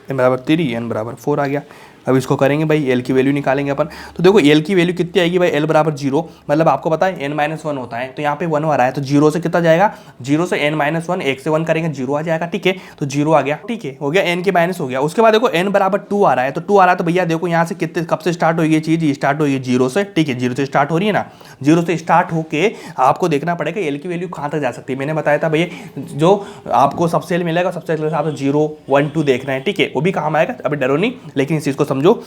A: n बराबर 3, n बराबर 4 आ गया। अब इसको करेंगे भाई, एल की वैल्यू निकालेंगे अपन। तो देखो एल की वैल्यू कितनी आएगी भाई, एल बराबर 0, मतलब आपको पता है n-1 होता है, तो यहाँ पे 1 आ रहा है, तो 0 से कितना जाएगा, 0 से n-1, 1 से 1 करेंगे 0 आ जाएगा, ठीक है, तो 0 आ गया, ठीक है, हो गया, n के माइनस हो गया। उसके बाद देखो n बराबर 2 आ रहा है, तो 2 आ रहा है, तो भैया देखो यहाँ से कितने, कब से स्टार्ट होगी ये चीज़, स्टार्ट होगी 0 से, ठीक है, 0 से स्टार्ट हो रही है ना, 0 से स्टार्ट होके आपको देखना पड़ेगा एल की वैल्यू कहाँ तक जा सकती है। मैंने बताया था भैया जो आपको सबसेल मिलेगा, सबसेल के हिसाब से 0, 1, 2 देखना है, ठीक है, वो भी काम आएगा, अभी डरो नहीं, लेकिन इस चीज़ को समझो।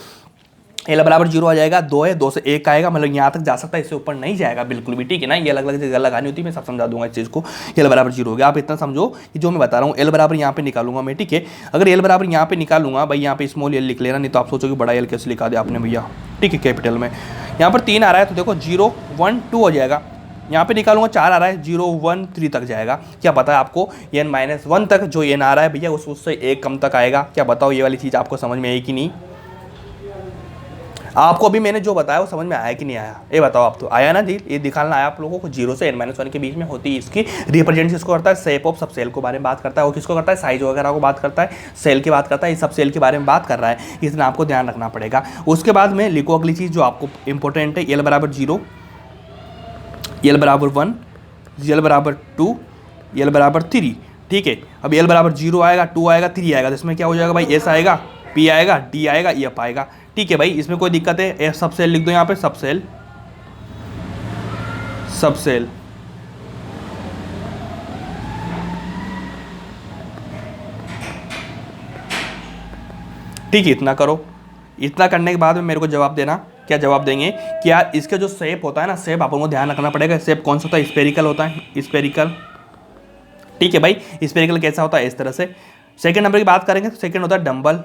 A: एल बराबर 0 आ जाएगा, 2 है, 2 से 1 आएगा, मतलब यहाँ तक जा सकता है, इससे ऊपर नहीं जाएगा बिल्कुल भी, ठीक है ना। ये अलग अलग जगह लगानी होती है, मैं सब समझा दूंगा इस चीज़ को। एल बराबर 0 हो गया, आप इतना समझो कि जो मैं बता रहा हूँ एल बराबर यहाँ पे निकालूंगा मैं, ठीक है। अगर एल बराबर यहाँ पे निकालूंगा भाई, यहाँ पे स्मॉल एल लिख लेना, नहीं तो आप सोचोगे बड़ा एल कैसे लिखा दिया आपने भैया, ठीक है, कैपिटल में। यहाँ पर 3 आ रहा है, तो देखो 0, 1, 2 हो जाएगा। यहाँ पे निकालूंगा 4 आ रहा है, 0, 1, 3 तक जाएगा। क्या पता है आपको n-1 तक जो n आ रहा है भैया उससे 1 कम तक आएगा। क्या बताओ ये वाली चीज़ आपको समझ में आई कि नहीं, आपको अभी मैंने जो बताया वो समझ में आया कि नहीं आया, ये बताओ आप, तो आया ना जी, ये दिखाना आया आप लोगों को। 0 से n-1 के बीच में होती है इसकी रिप्रेजेंट, किसको करता है, शेप ऑफ सबसेल को बारे में बात करता है, वो किसको करता है, साइज वगैरह को बात करता है, सेल की बात करता है, इस सब सेल के बारे में बात कर रहा है, इतना आपको ध्यान रखना पड़ेगा। उसके बाद में लिखो अगली चीज़ जो आपको इंपॉर्टेंट है, एल बराबर 0, एल बराबर 1, एल बराबर 2, एल बराबर 3, ठीक है। अब एल बराबर 0 आएगा, 2 आएगा, 3 आएगा, तो इसमें क्या हो जाएगा भाई, एस आएगा, पी आएगा, डी आएगा, एफ आएगा, ठीक है भाई। इसमें कोई दिक्कत है, एफ सबसेल लिख दो यहाँ पे, सबसेल, सबसेल, ठीक है, इतना करो। इतना करने के बाद में मेरे को जवाब देना, क्या जवाब देंगे कि यार इसका जो शेप होता है ना, शेप आपको को ध्यान रखना पड़ेगा। शेप कौन सा होता है, स्फेरिकल होता है, स्फेरिकल, ठीक है भाई। स्फेरिकल कैसा होता है, इस तरह से। सेकंड नंबर की बात करेंगे तो सेकंड होता है डंबल,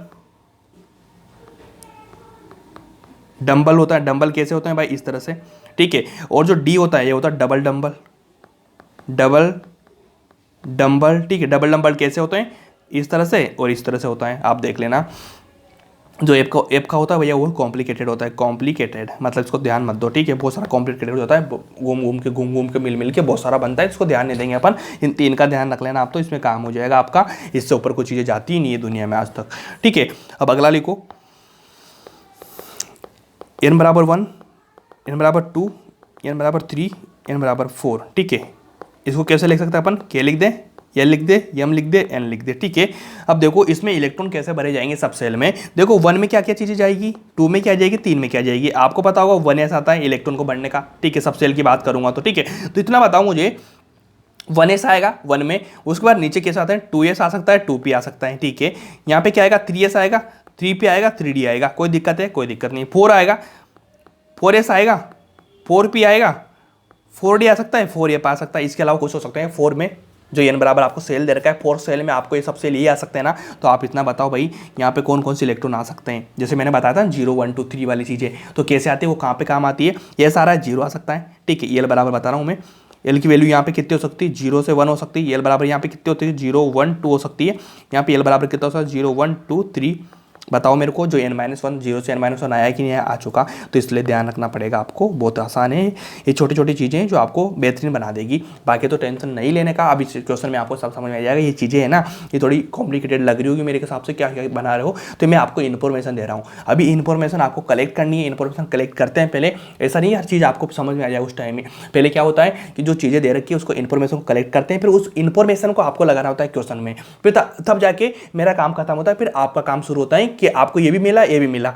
A: डंबल होता है, डंबल कैसे होते हैं भाई, इस तरह से, ठीक है। और जो डी होता है ये होता है डबल डंबल, डबल डंबल, ठीक है। डबल डंबल कैसे होते हैं, इस तरह से और इस तरह से होता है, आप देख लेना। जो ऐप का होता है भैया वो कॉम्प्लिकेटेड होता है, कॉम्प्लिकेटेड मतलब इसको ध्यान मत दो, ठीक है, बहुत सारा कॉम्प्लिकेटेड होता है, घूम घूम के मिल के बहुत सारा बनता है, इसको ध्यान नहीं देंगे अपन, इन 3 का ध्यान रख लेना आप, तो इसमें काम हो जाएगा आपका, इससे ऊपर कोई चीज़ें जाती ही नहीं है दुनिया में आज तक, ठीक है। अब अगला लिखो, n बराबर 1, n बराबर 2, n बराबर 3, n बराबर 4, ठीक है। इसको कैसे लिख सकते हैं अपन, k लिख दें, एल लिख दे, एम लिख दे, एन लिख दे, ठीक है। अब देखो इसमें इलेक्ट्रॉन कैसे भरे जाएंगे सब सेल में, देखो 1 में क्या क्या चीज़ें जाएगी, 2 में क्या जाएगी, 3 में क्या जाएगी, आपको पता होगा 1s आता है इलेक्ट्रॉन को भरने का, ठीक है, सब सेल की बात करूंगा तो, ठीक है। तो इतना बताओ मुझे, 1s आएगा 1 में, उसके बाद नीचे कैसे आता है, 2s आ सकता है, 2p आ सकता है, ठीक है। यहाँ पे क्या आएगा, 3s आएगा, 3p आएगा, 3d आएगा, कोई दिक्कत है, कोई दिक्कत नहीं। 4 आएगा, 4s आएगा, 4p आएगा, 4d आ सकता है, 4a आ सकता है, इसके अलावा कुछ हो सकते हैं 4 में, जो n बराबर आपको सेल दे रखा है, 4 सेल में आपको ये सब सेल ही आ सकते हैं ना, तो आप इतना बताओ भाई यहाँ पे कौन कौन से इलेक्ट्रॉन आ सकते हैं, जैसे मैंने बताया था 0 1 2 3 वाली चीज़ें, तो कैसे आती है, वो कहाँ पे काम आती है, ये सारा 0 आ सकता है, ठीक है। एल बराबर बता रहा हूँ मैं, एल की वैल्यू यहाँ पे कितनी हो सकती है, 0 से 1 हो सकती है, एल बराबर यहाँ पे कितनी होती है, 0 1 2 हो सकती है, यहाँ पे एल बराबर कितना हो सकता है, 0 1 2 3, बताओ मेरे को, जो n-1 0 से n-1 आया कि नहीं आ चुका, तो इसलिए ध्यान रखना पड़ेगा आपको, बहुत आसान है, ये छोटी छोटी चीज़ें जो आपको बेहतरीन बना देगी, बाकी तो टेंशन नहीं लेने का। अब इस क्वेश्चन में आपको सब समझ में आ जाएगा, ये चीज़ें है ना, ये थोड़ी कॉम्प्लिकेटेड लग रही होगी मेरे हिसाब से, क्या क्या बना रहे हो, तो मैं आपको इन्फॉर्मेशन दे रहा हूँ, अभी इन्फॉर्मेशन आपको कलेक्ट करनी है, इन्फॉर्मेशन कलेक्ट करते हैं पहले, ऐसा नहीं हर चीज़ आपको समझ में आ जाए उस टाइम में, पहले क्या होता है कि जो चीज़ें दे रखी है उसको इन्फॉर्मेशन को कलेक्ट करते हैं, फिर उस इन्फॉर्मेशन को आपको लगाना होता है क्वेश्चन में, फिर तब जाके मेरा काम खत्म होता है, फिर आपका काम शुरू होता है कि आपको ये भी मिला, ये भी मिला,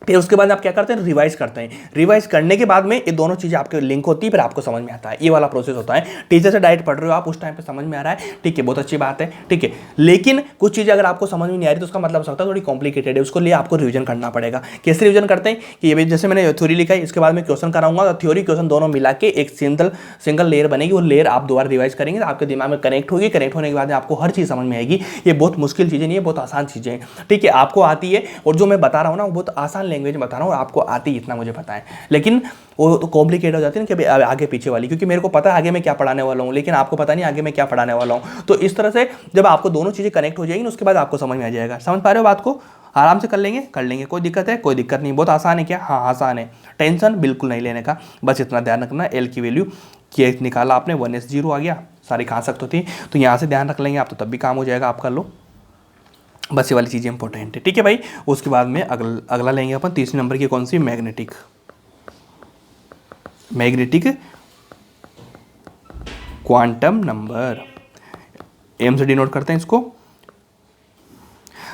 A: फिर उसके बाद आप क्या करते हैं, रिवाइज करते हैं, रिवाइज करने के बाद में ये दोनों चीज़ें आपके लिंक होती है, फिर आपको समझ में आता है, ये वाला प्रोसेस होता है। टीचर से डायरेक्ट पढ़ रहे हो आप, उस टाइम पे समझ में आ रहा है, ठीक है, बहुत अच्छी बात है, ठीक है। लेकिन कुछ चीज़ें अगर आपको समझ में नहीं आ रही तो उसका मतलब हो सकता है थोड़ी कॉम्प्लिकेटेड है, उसको लिए आपको रिविजन करना पड़ेगा। कैसे रिविजन करते हैं कि ये जैसे मैंने थ्योरी लिखा है, इसके बाद में क्वेश्चन कराऊंगा, तो थ्योरी क्वेश्चन दोनों मिला के एक सिंगल लेयर बनेगी, वो लेयर आप दोबारा रिवाइज करेंगे तो आपके दिमाग में कनेक्ट होगी, कनेक्ट होने के बाद आपको हर चीज़ समझ में आएगी। ये बहुत मुश्किल चीज़ें नहीं है, बहुत आसान चीज़ें हैं, ठीक है, आपको आती है, और जो मैं बता रहा हूँ ना वो बहुत आसान लैंग्वेज में बता रहा हूँ, आपको आती इतना मुझे पता है, लेकिन वो तो कॉम्प्लिकेट हो जाती है ना कि आगे पीछे वाली, क्योंकि मेरे को पता है आगे मैं क्या पढ़ाने वाला हूँ, लेकिन आपको पता नहीं आगे मैं क्या पढ़ाने वाला हूँ। तो इस तरह से जब आपको दोनों चीज़ें कनेक्ट हो जाएगी ना, उसके बाद आपको समझ में आ जाएगा। समझ पा रहे हो बात को, आराम से कर लेंगे, कोई दिक्कत है, कोई दिक्कत नहीं, बहुत आसान है क्या, हाँ आसान है, टेंशन बिल्कुल नहीं लेने का, बस इतना ध्यान रखना, एल की वैल्यू क्या निकाला आपने, 1s 0 आ गया, सारी कहाँ सकते होती है, तो यहाँ से ध्यान रख लेंगे आप, तो तब भी काम हो जाएगा, आप कर लो, बस ये वाली चीज़ें इंपॉर्टेंट है, ठीक है भाई। उसके बाद में अगला लेंगे अपन, तीसरे नंबर की कौन सी, मैग्नेटिक क्वांटम नंबर, एम से डिनोट करते हैं इसको।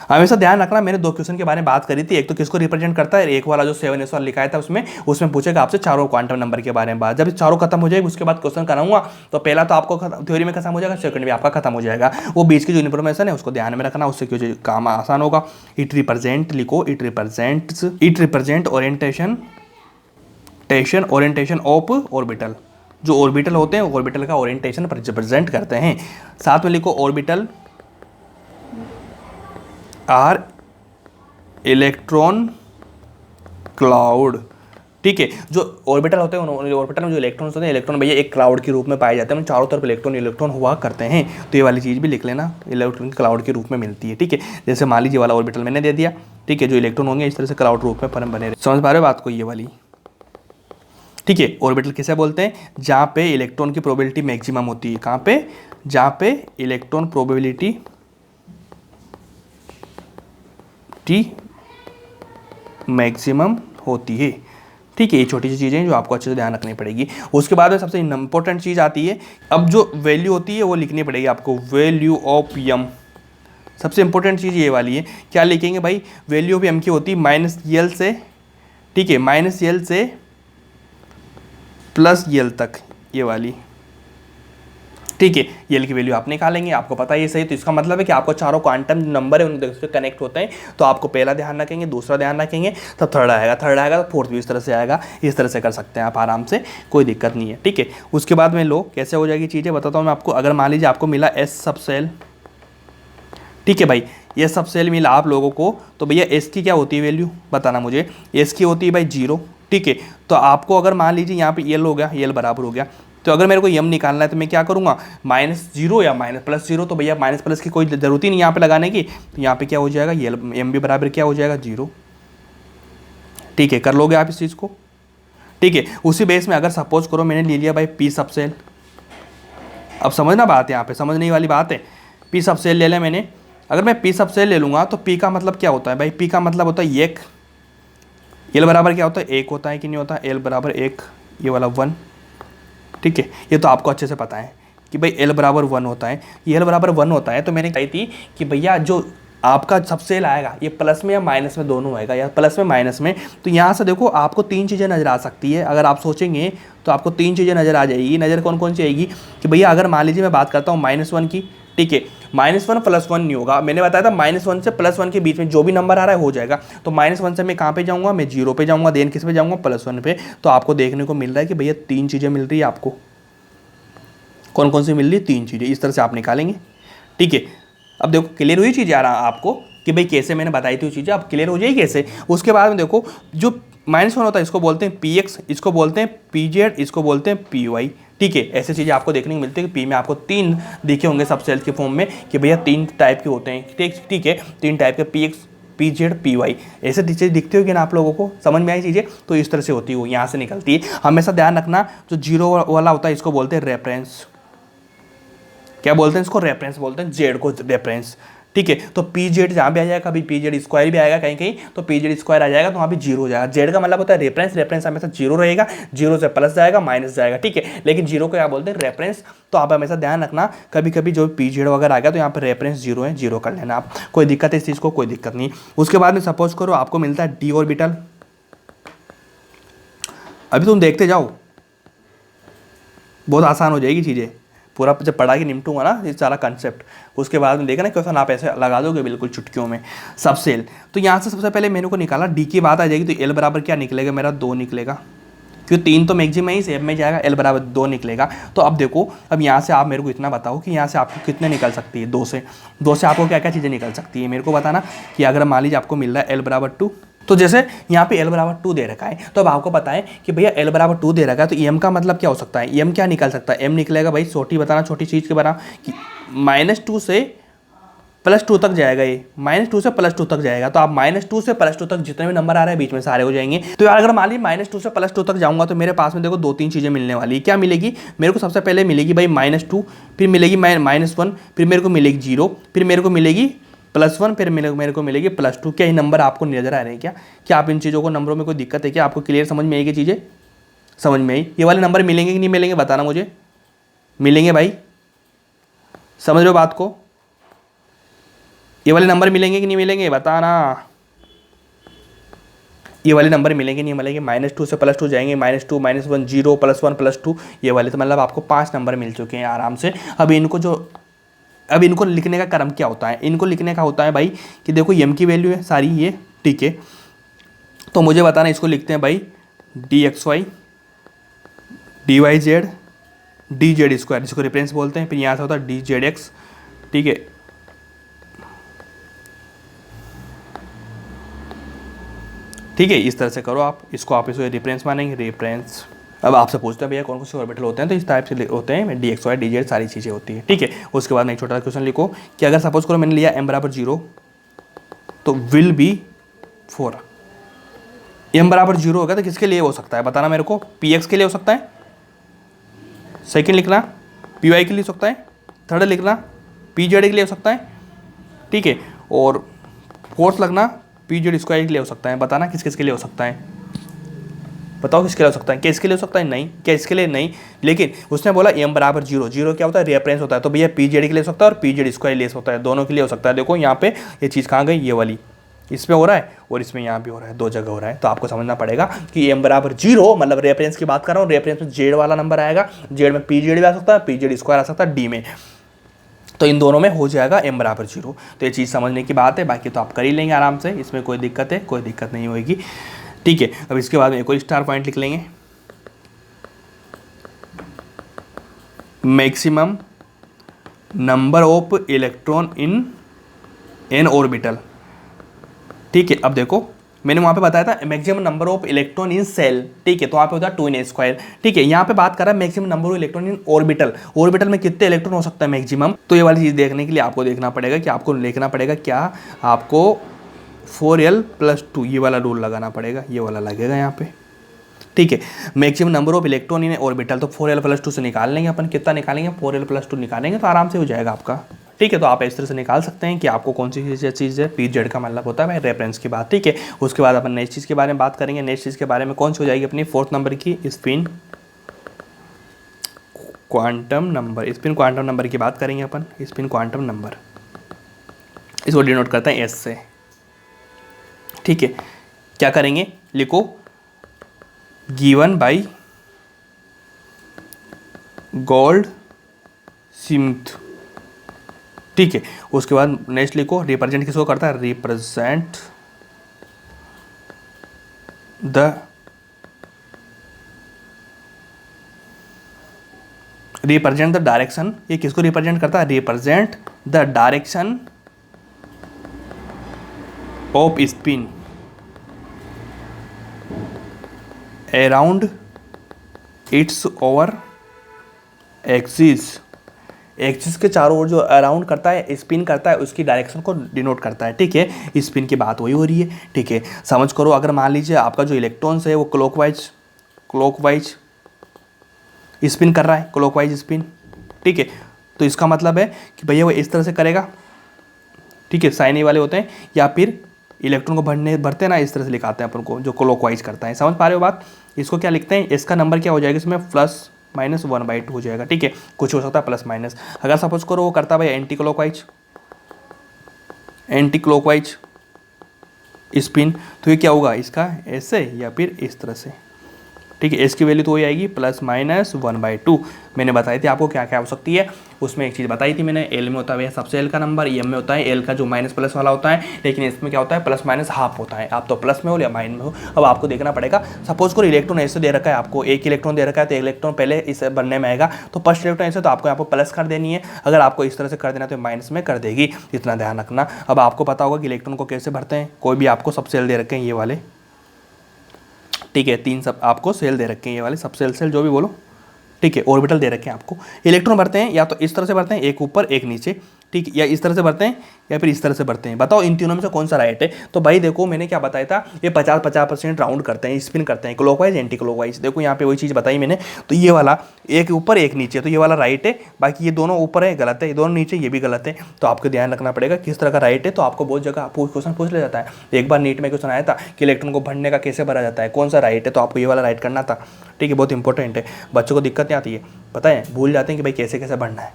A: हमेशा ध्यान रखना, मैंने 2 क्वेश्चन के बारे में बात करी थी, एक तो किसको रिप्रेजेंट करता है, एक वाला जो 7s वाला लिखा था उसमें पूछेगा आपसे चारों क्वांटम नंबर के बारे में बात। जब चारों खत्म हो जाएगी उसके बाद क्वेश्चन कराऊंगा, तो पहला तो आपको थ्योरी में खत्म हो जाएगा, सेकंड भी आपका खत्म हो जाएगा, वो बीच की जो इन्फॉर्मेशन है उसको ध्यान में रखना, उससे क्यों काम आसान होगा। इट रिप्रेजेंट लिखो, it represent orientation of orbital, जो ऑर्बिटल होते हैं ऑर्बिटल का ओरिएंटेशन रिप्रेजेंट करते हैं। साथ में लिखो ऑर्बिटल आर इलेक्ट्रॉन क्लाउड, ठीक है। जो ऑर्बिटल होते हैं ऑर्बिटल में जो इलेक्ट्रॉन्स होते हैं, इलेक्ट्रॉन भैया एक क्लाउड के रूप में पाए जाते हैं, चारों तरफ इलेक्ट्रॉन हुआ करते हैं, तो ये वाली चीज़ भी लिख लेना, इलेक्ट्रॉन क्लाउड के रूप में मिलती है, ठीक है। जैसे मान लीजिए वाला ऑर्बिटल मैंने दे दिया, ठीक है, जो इलेक्ट्रॉन होंगे इस तरह से क्लाउड रूप में बने, समझ पा रहे हो बात को, ये वाली, ठीक है। ऑर्बिटल किसे बोलते हैं, जहाँ पे इलेक्ट्रॉन की प्रोबेबिलिटी मैक्सिमम होती है, कहाँ पे, जहाँ पे इलेक्ट्रॉन प्रोबेबिलिटी मैक्सिमम होती है, ठीक है। ये छोटी सी चीज़ें जो आपको अच्छे से ध्यान रखनी पड़ेगी। उसके बाद में सबसे इंपॉर्टेंट चीज़ आती है, अब जो वैल्यू होती है वो लिखनी पड़ेगी आपको, वैल्यू ऑफ एम, सबसे इंपॉर्टेंट चीज़ ये वाली है। क्या लिखेंगे भाई, वैल्यू ऑफ एम की होती है -L से, ठीक है, -L से +L तक, ये वाली, ठीक है। एल की वैल्यू आप निकालेंगे, आपको पता है ये सही, तो इसका मतलब है कि आपको चारों क्वांटम नंबर है उनसे कनेक्ट होते हैं, तो आपको पहला ध्यान रखेंगे, दूसरा ध्यान रखेंगे, तब थर्ड आएगा, तो फोर्थ भी इस तरह से आएगा, इस तरह से कर सकते हैं आप आराम से, कोई दिक्कत नहीं है, ठीक है। उसके बाद में लो कैसे हो जाएगी चीज़ें बताता हूँ मैं आपको। अगर मान लीजिए आपको मिला S सब सेल, ठीक है भाई, ये सब सेल मिला आप लोगों को, तो भैया S की क्या होती है वैल्यू बताना मुझे, S की होती है भाई 0, ठीक है। तो आपको अगर मान लीजिए यहाँ पे एल हो गया, एल बराबर हो गया, तो अगर मेरे को यम निकालना है तो मैं क्या करूँगा, -0 या -+0, तो भैया माइनस प्लस की कोई ज़रूरत ही नहीं यहाँ पे लगाने की, तो यहाँ पे क्या हो जाएगा, ये एम भी बराबर क्या हो जाएगा, 0। ठीक है, कर लोगे आप इस चीज़ को। ठीक है, उसी बेस में अगर सपोज करो मैंने ले लिया भाई पी सब सेल, अब समझना बात है यहाँ पे, समझने वाली बात है। पी सब सेल ले लिया मैंने, अगर मैं पी सब सेल ले लूँगा तो पी का मतलब क्या होता है भाई, पी का मतलब होता है 1, एल बराबर क्या होता है, 1 होता है कि नहीं होता, एल बराबर 1, ये वाला 1। ठीक है, ये तो आपको अच्छे से पता है कि भाई एल बराबर 1 होता है, ये एल बराबर 1 होता है। तो मैंने कही थी कि भैया जो आपका सब सेल आएगा ये प्लस में या माइनस में दोनों आएगा, या प्लस में माइनस में। तो यहाँ से देखो आपको 3 चीज़ें नज़र आ सकती है, अगर आप सोचेंगे तो आपको 3 चीज़ें नज़र आ जाएगी। नज़र कौन कौन सी आएगी कि भैया अगर मान लीजिए मैं बात करता हूँ -1 की, ठीक है, -1 +1 नहीं होगा, मैंने बताया था -1 से +1 के बीच में जो भी नंबर आ रहा है हो जाएगा। तो -1 से मैं कहाँ पे जाऊँगा, मैं 0 पे जाऊँगा, देन किस पे जाऊँगा, +1 पे। तो आपको देखने को मिल रहा है कि भैया 3 चीज़ें मिल रही है आपको। कौन कौन सी मिल रही है, 3 चीज़ें, इस तरह से आप निकालेंगे। ठीक है, अब देखो क्लियर हुई चीज़ आ रहा आपको कि भाई कैसे मैंने बताई थी वो चीज़ें, अब क्लियर हो जाएगी कैसे। उसके बाद में देखो जो -1 होता है इसको बोलते हैं px, इसको बोलते हैं pz, इसको बोलते हैं py। ठीक है, ऐसी चीज़ें आपको देखने को मिलती है कि पी में आपको 3 दिखे होंगे सब सेल के फॉर्म में कि भैया 3 टाइप के होते हैं। ठीक है, 3 टाइप के px, pz, py, ऐसे चीज़ें दिखती होगी ना आप लोगों को, समझ में आई चीज़ें। तो इस तरह से होती है, वो यहाँ से निकलती है। हमेशा ध्यान रखना जो 0 वाला होता है इसको बोलते हैं रेफरेंस, क्या बोलते हैं इसको, रेफरेंस बोलते हैं, जेड को रेफरेंस। ठीक है, तो पी जेड जहाँ भी आ जाएगा, कभी पी जेड स्क्वायर भी आएगा कहीं कहीं, तो पी जेड स्क्वायर आ जाएगा तो वहाँ भी 0 हो जाएगा। जेड का मतलब होता है रेफरेंस, रेफरेंस हमेशा 0 रहेगा, 0 से प्लस जाएगा, माइनस जाएगा। ठीक है, लेकिन 0 को क्या बोलते हैं, रेफरेंस। तो आप हमेशा ध्यान रखना, कभी कभी जो पी जेड वगैरह आ गया तो यहाँ पर रेफरेंस 0 है, 0 कर लेना आप, कोई दिक्कत है इस चीज़ को, कोई दिक्कत नहीं। उसके बाद में सपोज करो आपको मिलता है डी ऑर्बिटल, अभी तुम देखते जाओ, बहुत आसान हो जाएगी चीज़ें, पूरा जब पढ़ा के निपटूंगा ना ये सारा कंसेप्ट, उसके बाद में देखना क्वेश्चन आप ऐसे लगा दोगे बिल्कुल चुटकियों में। सब सेल, तो यहाँ से सबसे पहले मेनू को निकाला, डी की बात आ जाएगी तो एल बराबर क्या निकलेगा मेरा, 2 निकलेगा, क्योंकि 3 तो मैक्सिमम ही सेम में जाएगा, एल बराबर 2 निकलेगा। तो अब देखो, अब यहाँ से आप मेरे को इतना बताओ कि यहाँ से आपको कितने निकल सकती है, 2 से आपको क्या क्या चीज़ें निकल सकती है मेरे को बताना। कि अगर मान लीजिए आपको मिल रहा है एल बराबर 2, तो जैसे यहाँ पे एल बराबर 2 दे रखा है, तो अब आपको पता है कि भैया एल बराबर 2 दे रखा है, तो एम का मतलब क्या हो सकता है, एम क्या निकल सकता है, एम निकलेगा भाई छोटी बताना, छोटी चीज़ के बना कि -2 से +2 तक जाएगा, ये -2 से +2 तक जाएगा। तो आप -2 से +2 तक जितने भी नंबर आ रहे हैं बीच में सारे हो जाएंगे। तो यार अगर मान लीजिए -2 से +2 तक जाऊँगा तो मेरे पास में देखो 2-3 चीज़ें मिलने वाली है। क्या मिलेगी मेरे को, सबसे पहले मिलेगी भाई -2, फिर मिलेगी -1, फिर मेरे को मिलेगी 0, फिर मेरे को मिलेगी +1, फिर मेरे को मिलेगी +2। क्या ये नंबर आपको नजर आ रहे हैं क्या आप इन चीज़ों को, नंबरों में कोई दिक्कत है क्या, आपको क्लियर समझ में आएगी चीज़ें, समझ में आई। ये वाले नंबर मिलेंगे कि नहीं मिलेंगे बताना मुझे, मिलेंगे भाई, समझ रहे हो बात को, ये वाले नंबर मिलेंगे कि नहीं मिलेंगे बताना, ये वाले नंबर मिलेंगे नहीं मिलेंगे, -2 से +2 जाएंगे, -2, -1, 0, +1, +2, ये वाले, तो मतलब आपको 5 नंबर मिल चुके हैं आराम से। अब इनको लिखने का क्रम क्या होता है, इनको लिखने का होता है भाई कि देखो एम की वैल्यू है सारी ये, ठीक है, तो मुझे बताना इसको लिखते हैं भाई dxy, dyz, dz स्क्वायर, जिसको रेफरेंस बोलते हैं, फिर यहाँ से होता है dzx। ठीक है, ठीक है, इस तरह से करो आप इसको, आप इसको रेफरेंस मानेंगे, रेफरेंस। अब आपसे पूछते हैं भैया कौन कौन से ऑर्बिटल होते हैं, तो इस टाइप से होते हैं, dxy, dz सारी चीज़ें होती है। ठीक है, उसके बाद में एक छोटा सा क्वेश्चन लिखो कि अगर सपोज करो मैंने लिया m बराबर 0 तो विल बी 4, m बराबर 0 होगा तो किसके लिए हो सकता है बताना मेरे को, px के लिए हो सकता है, सेकंड लिखना py के लिए हो सकता है, थर्ड लिखना pz के लिए हो सकता है, ठीक है, और फोर्थ लगना pz स्क्वायर के लिए हो सकता है। बताना किस किस के लिए हो सकता है, बताओ किसके लिए हो सकता है, क्या इसके लिए हो सकता है, नहीं, क्या इसके लिए नहीं, लेकिन उसने बोला m बराबर 0, 0 क्या होता है, रेफरेंस होता है, तो भैया pz के लिए हो सकता है और pz स्क्वायर ले सकता है, दोनों के लिए हो सकता है। देखो यहाँ पे ये चीज़ कहाँ गई, ये वाली इसमें हो रहा है और इसमें यहाँ भी हो रहा है, 2 जगह हो रहा है। तो आपको समझना पड़ेगा कि m बराबर 0 मतलब रेफरेंस की बात कर रहा हूँ, रेफरेंस में जेड वाला नंबर आएगा, जेड में pz भी आ सकता है, pz स्क्वायर आ सकता है डी में, तो इन दोनों में हो जाएगा m बराबर 0। तो ये चीज़ समझने की बात है, बाकी तो आप कर ही लेंगे आराम से, इसमें कोई दिक्कत है, कोई दिक्कत नहीं होगी। ठीक है, अब इसके बाद में एक और स्टार पॉइंट लिख लेंगे, maximum number of electron in an orbital. ठीक है, अब देखो मैंने वहाँ पे बताया था maximum number of electron in shell, ठीक है, तो वहाँ पे होता है 2n², ठीक है। यहाँ पे बात कर रहा है maximum number of electron in orbital, orbital में कितने इलेक्ट्रॉन हो सकता है मैक्सिमम। तो ये वाली चीज़ देखने के लिए आपको देखना पड़ेगा कि आपको लिखना पड़ेगा क्या, आपको 4l+2 ये वाला रूल लगाना पड़ेगा, ये वाला लगेगा यहाँ पे, ठीक है। Maximum number of electron in orbital, तो 4l+2 से निकाल लेंगे अपन, कितना निकालेंगे 4l+2 निकालेंगे तो आराम से हो जाएगा आपका, ठीक है। तो आप इस तरह से निकाल सकते हैं कि आपको कौन सी चीज़ है, पीजेड का मतलब होता है भाई रेफरेंस की बात, ठीक है। उसके बाद अपन नेक्स्ट चीज़ के बारे में बात करेंगे, नेक्स्ट चीज़ के बारे में कौन सी हो जाएगी अपनी 4th नंबर की spin quantum number, spin quantum number की बात करेंगे अपन। स्पिन क्वांटम नंबर इसको डिनोट करते हैं एस से, ठीक है। क्या करेंगे, लिखो गिवन बाई गोल्ड स्मिथ, ठीक है। उसके बाद नेक्स्ट लिखो रिप्रेजेंट किसको करता है, रिप्रेजेंट द डायरेक्शन, ये किसको रिप्रेजेंट करता है, represent the direction off spin around its over axis, axis के चारों ओर जो अराउंड करता है, स्पिन करता है, उसकी डायरेक्शन को डिनोट करता है, ठीक है। स्पिन की बात वही हो रही है, ठीक है। समझ करो, अगर मान लीजिए आपका जो इलेक्ट्रॉन्स है वो क्लॉकवाइज स्पिन कर रहा है, क्लॉकवाइज स्पिन, ठीक है, तो इसका मतलब है कि भैया वो इस तरह से करेगा, ठीक है, साइन वाले होते हैं, या फिर इलेक्ट्रॉन को भरते हैं ना, इस तरह से लिखाते हैं अपन को, जो क्लॉकवाइज करता है। समझ पा रहे हो बात, इसको क्या लिखते हैं, इसका नंबर क्या हो जाएगा इसमें +-1/2 हो जाएगा, ठीक है। कुछ हो सकता है प्लस माइनस। अगर सपोज करो वो करता है भाई एंटी क्लॉकवाइज स्पिन, तो ये क्या होगा इसका ऐसे या फिर इस तरह से, ठीक है। इसकी वैल्यू तो वही आएगी +-1/2। मैंने बताई थी आपको क्या क्या हो सकती है, उसमें एक चीज़ बताई थी मैंने, एल में होता है सबसे एल का नंबर, एम में होता है एल का जो माइनस प्लस वाला होता है, लेकिन इसमें क्या होता है +-½ होता है। आप तो प्लस में हो या माइनस में हो, अब आपको देखना पड़ेगा। सपोज करो इलेक्ट्रॉन ऐसे दे रखा है आपको, एक इलेक्ट्रॉन दे रखा है, तो इलेक्ट्रॉन पहले इस बनने में आएगा, तो फर्स्ट इलेक्ट्रॉन ऐसे, तो आपको यहाँ पर प्लस कर देनी है। अगर आपको इस तरह से कर देना तो माइनस में कर देगी, इतना ध्यान रखना। अब आपको पता होगा कि इलेक्ट्रॉन को कैसे भरते हैं, कोई भी आपको सब सेल दे रखे हैं ये वाले, ठीक है, 3 सब आपको सेल दे रखे हैं ये वाले, सब सेल जो भी बोलो, ठीक है, ऑर्बिटल दे रखे हैं आपको। इलेक्ट्रॉन भरते हैं या तो इस तरह से भरते हैं, एक ऊपर एक नीचे, ठीक है, या इस तरह से भरते हैं या फिर इस तरह से भरते हैं। बताओ इन तीनों में से कौन सा राइट है। तो भाई देखो मैंने क्या बताया था, ये 50-50% राउंड करते हैं, स्पिन करते हैं, क्लॉकवाइज एंटी क्लॉकवाइज। देखो यहाँ पे वही चीज़ बताई मैंने, तो ये वाला एक ऊपर एक नीचे, तो ये वाला राइट है, बाकी ये दोनों ऊपर है गलत है, ये दोनों नीचे ये भी गलत है। तो आपको ध्यान रखना पड़ेगा किस तरह का राइट है। तो आपको बहुत जगह आपको क्वेश्चन पूछ लिया जाता है। एक बार नीट में क्वेश्चन आया था कि इलेक्ट्रॉन को भरने का कैसे भरा जाता है, कौन सा राइट है, तो आपको ये वाला राइट करना था, ठीक है। बहुत इंपॉर्टेंट है, बच्चों को दिक्कत नहीं आती है, पता है, भूल जाते हैं कि भाई कैसे कैसे भरना है,